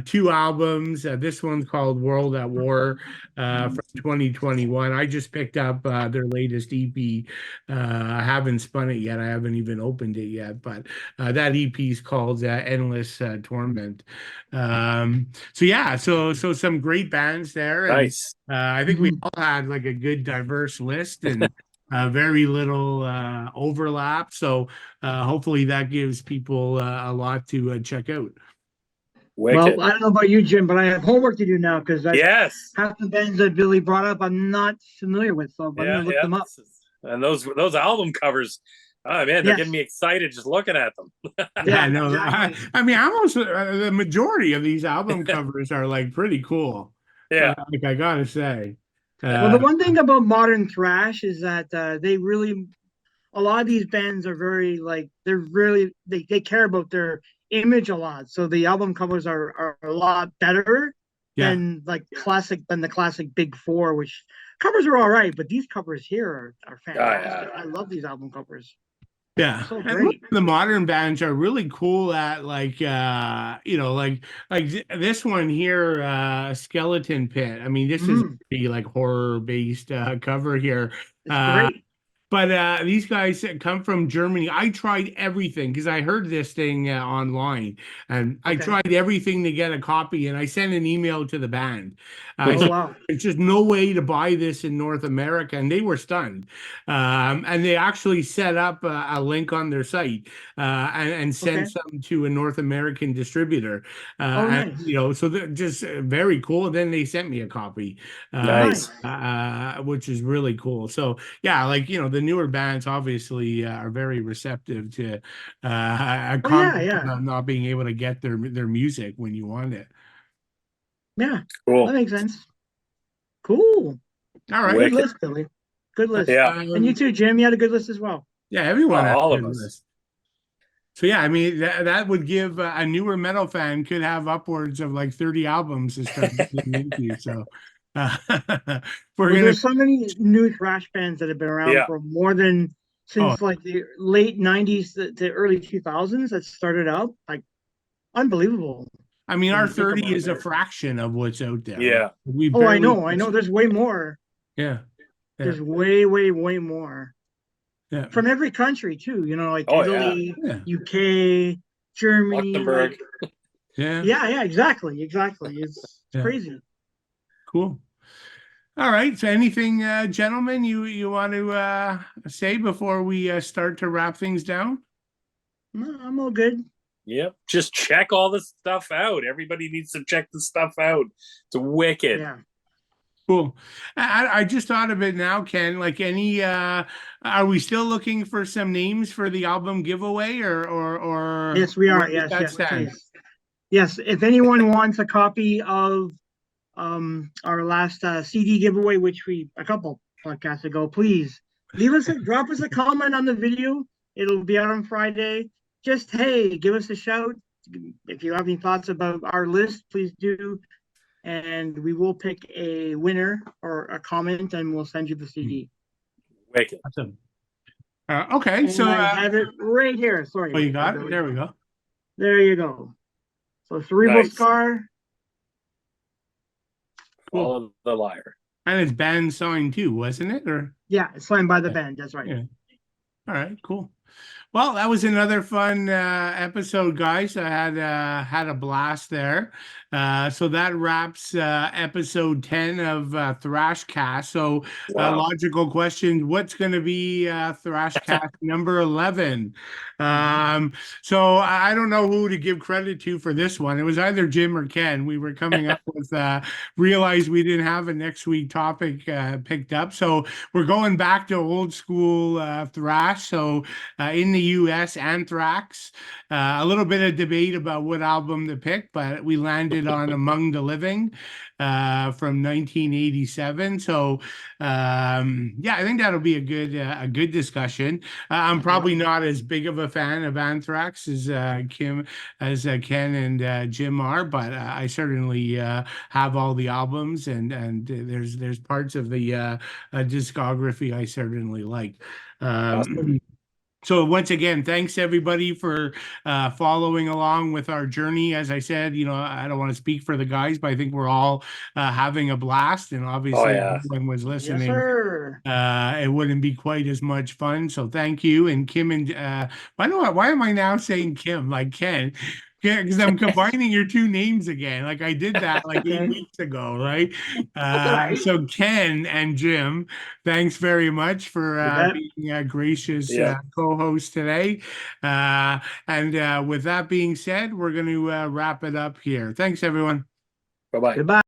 A: 2 albums. This one's called World at War from 2021. I just picked up their latest EP. I haven't spun it yet. I haven't even opened it yet, but that EP is called Endless Torment. So yeah, so some great bands there, and
B: Nice.
A: I think we all had like a good diverse list and very little overlap. So hopefully that gives people a lot to check out.
B: Wicked.
C: Well, I don't know about you, Jim, but I have homework to do now because
B: Yes.
C: half the bands that Billy brought up I'm not familiar with, so I'm
B: Yeah,
C: gonna look them up.
B: And those album covers, oh man, they're
C: Yes.
B: getting me excited just looking at them.
A: Yeah,
C: Yeah,
A: no,
C: exactly.
A: I mean, almost the majority of these album covers are like pretty cool.
B: Yeah.
A: Like I gotta say.
C: Well, the one thing about modern thrash is that they really, a lot of these bands are very like they're really they care about their image a lot. So the album covers are a lot better
A: Yeah.
C: than the classic Big Four, which covers are all right, but these covers here are fantastic.
B: yeah.
C: I love these album covers.
A: Yeah.
C: So
A: And
C: great.
A: the modern bands are really cool at like this one here, Skeleton Pit. I mean, this is
C: Mm,
A: pretty like horror based cover here.
C: it's
A: Uh
C: great.
A: But these guys come from Germany. I tried everything because I heard this thing online, and I
C: Okay.
A: tried everything to get a copy. And I sent an email to the band. I
C: Oh
A: said,
C: wow.
A: "There's just no way to buy this in North America," and they were stunned. And they actually set up a link on their site and
C: Okay.
A: sent some to a North American distributor.
C: Oh
A: And
C: nice.
A: so they're just very cool. Then they sent me a copy,
B: Nice.
A: which is really cool. So yeah, like the newer bands obviously are very receptive to a
C: Oh yeah,
A: comment
C: yeah.
A: about not being able to get their music when you want it.
C: Yeah.
B: Cool.
C: That makes sense. Cool.
A: All right.
C: Good
B: Wicked.
C: list, Billy. Good list.
B: Yeah.
C: And you too, Jim. You had a good list as well.
A: Yeah, everyone has
B: All
A: a
B: of
A: good
B: us.
A: list. So yeah, I mean that would give a newer metal fan could have upwards of like 30 albums to start getting into. So uh, we're
C: Well,
A: gonna
C: there's so many new thrash bands that have been around
B: Yeah.
C: for more than
A: Oh.
C: since like the late '90s to early 2000s that started out. Like unbelievable.
A: I mean,
C: When
A: our
C: you think
A: 30
C: about
A: is a
C: it.
A: fraction of what's out there.
B: Yeah.
A: We
C: Oh, I
A: barely.
C: know. I know. There's way more.
A: Yeah. Yeah.
C: There's way more
A: Yeah.
C: from every country too. You know, like
B: Oh,
C: Italy,
A: Yeah.
C: UK, Germany.
B: Luxembourg.
C: Like,
A: Yeah.
C: yeah, exactly. It's
A: Yeah.
C: crazy.
A: Cool. All right. So anything, gentlemen, you want to say before we start to wrap things down?
C: No, I'm all good.
B: Yep. Just check all this stuff out. Everybody needs to check the stuff out. It's wicked.
C: Yeah.
A: Cool. I just thought of it now, Ken. Like are we still looking for some names for the album giveaway or
C: Yes, we are.
A: where does
C: Yes,
A: that
C: yes,
A: stand?
C: please. Yes, if anyone wants a copy of our last CD giveaway, which we a couple podcasts ago, please drop us a comment on the video. It'll be out on Friday. Just hey, give us a shout. If you have any thoughts about our list, please do, and we will pick a winner or a comment, and we'll send you the CD.
B: Wicked.
A: Awesome. Okay,
C: And
A: so
C: I have it right here. Sorry.
A: oh, you got it. There we go.
C: There you go. So Cerebral
B: Nice.
C: Scar.
B: Follow the liar.
A: And it's band signed too, wasn't it? Or
C: Yeah, it's signed by the band. That's right.
A: yeah. All right, cool. Well, that was another fun episode, guys. I had a blast there. So that wraps episode 10 of Thrashcast. So
B: Wow.
A: logical question, what's going to be Thrashcast number 11? So I don't know who to give credit to for this one. It was either Jim or Ken. We were coming up with realized we didn't have a next week topic picked up. So we're going back to old school thrash. So in the US, Anthrax. A little bit of debate about what album to pick, but we landed on Among the Living from 1987. So yeah, I think that'll be a good discussion. I'm probably not as big of a fan of Anthrax as Ken and Jim are, but I certainly have all the albums and there's parts of the discography I certainly like.
B: Awesome.
A: So once again, thanks everybody for following along with our journey. As I said, I don't want to speak for the guys, but I think we're all having a blast. And obviously, if everyone was listening,
C: Yes, sir.
A: it wouldn't be quite as much fun. So thank you. And Kim and why am I now saying Kim like Ken? Yeah, because I'm combining your two names again. Like I did that like 8 weeks ago, right?
C: right.
A: So Ken and Jim, thanks very much for being a gracious co-host today. And with that being said, we're going to wrap it up here. Thanks, everyone.
B: Bye-bye.
C: Goodbye.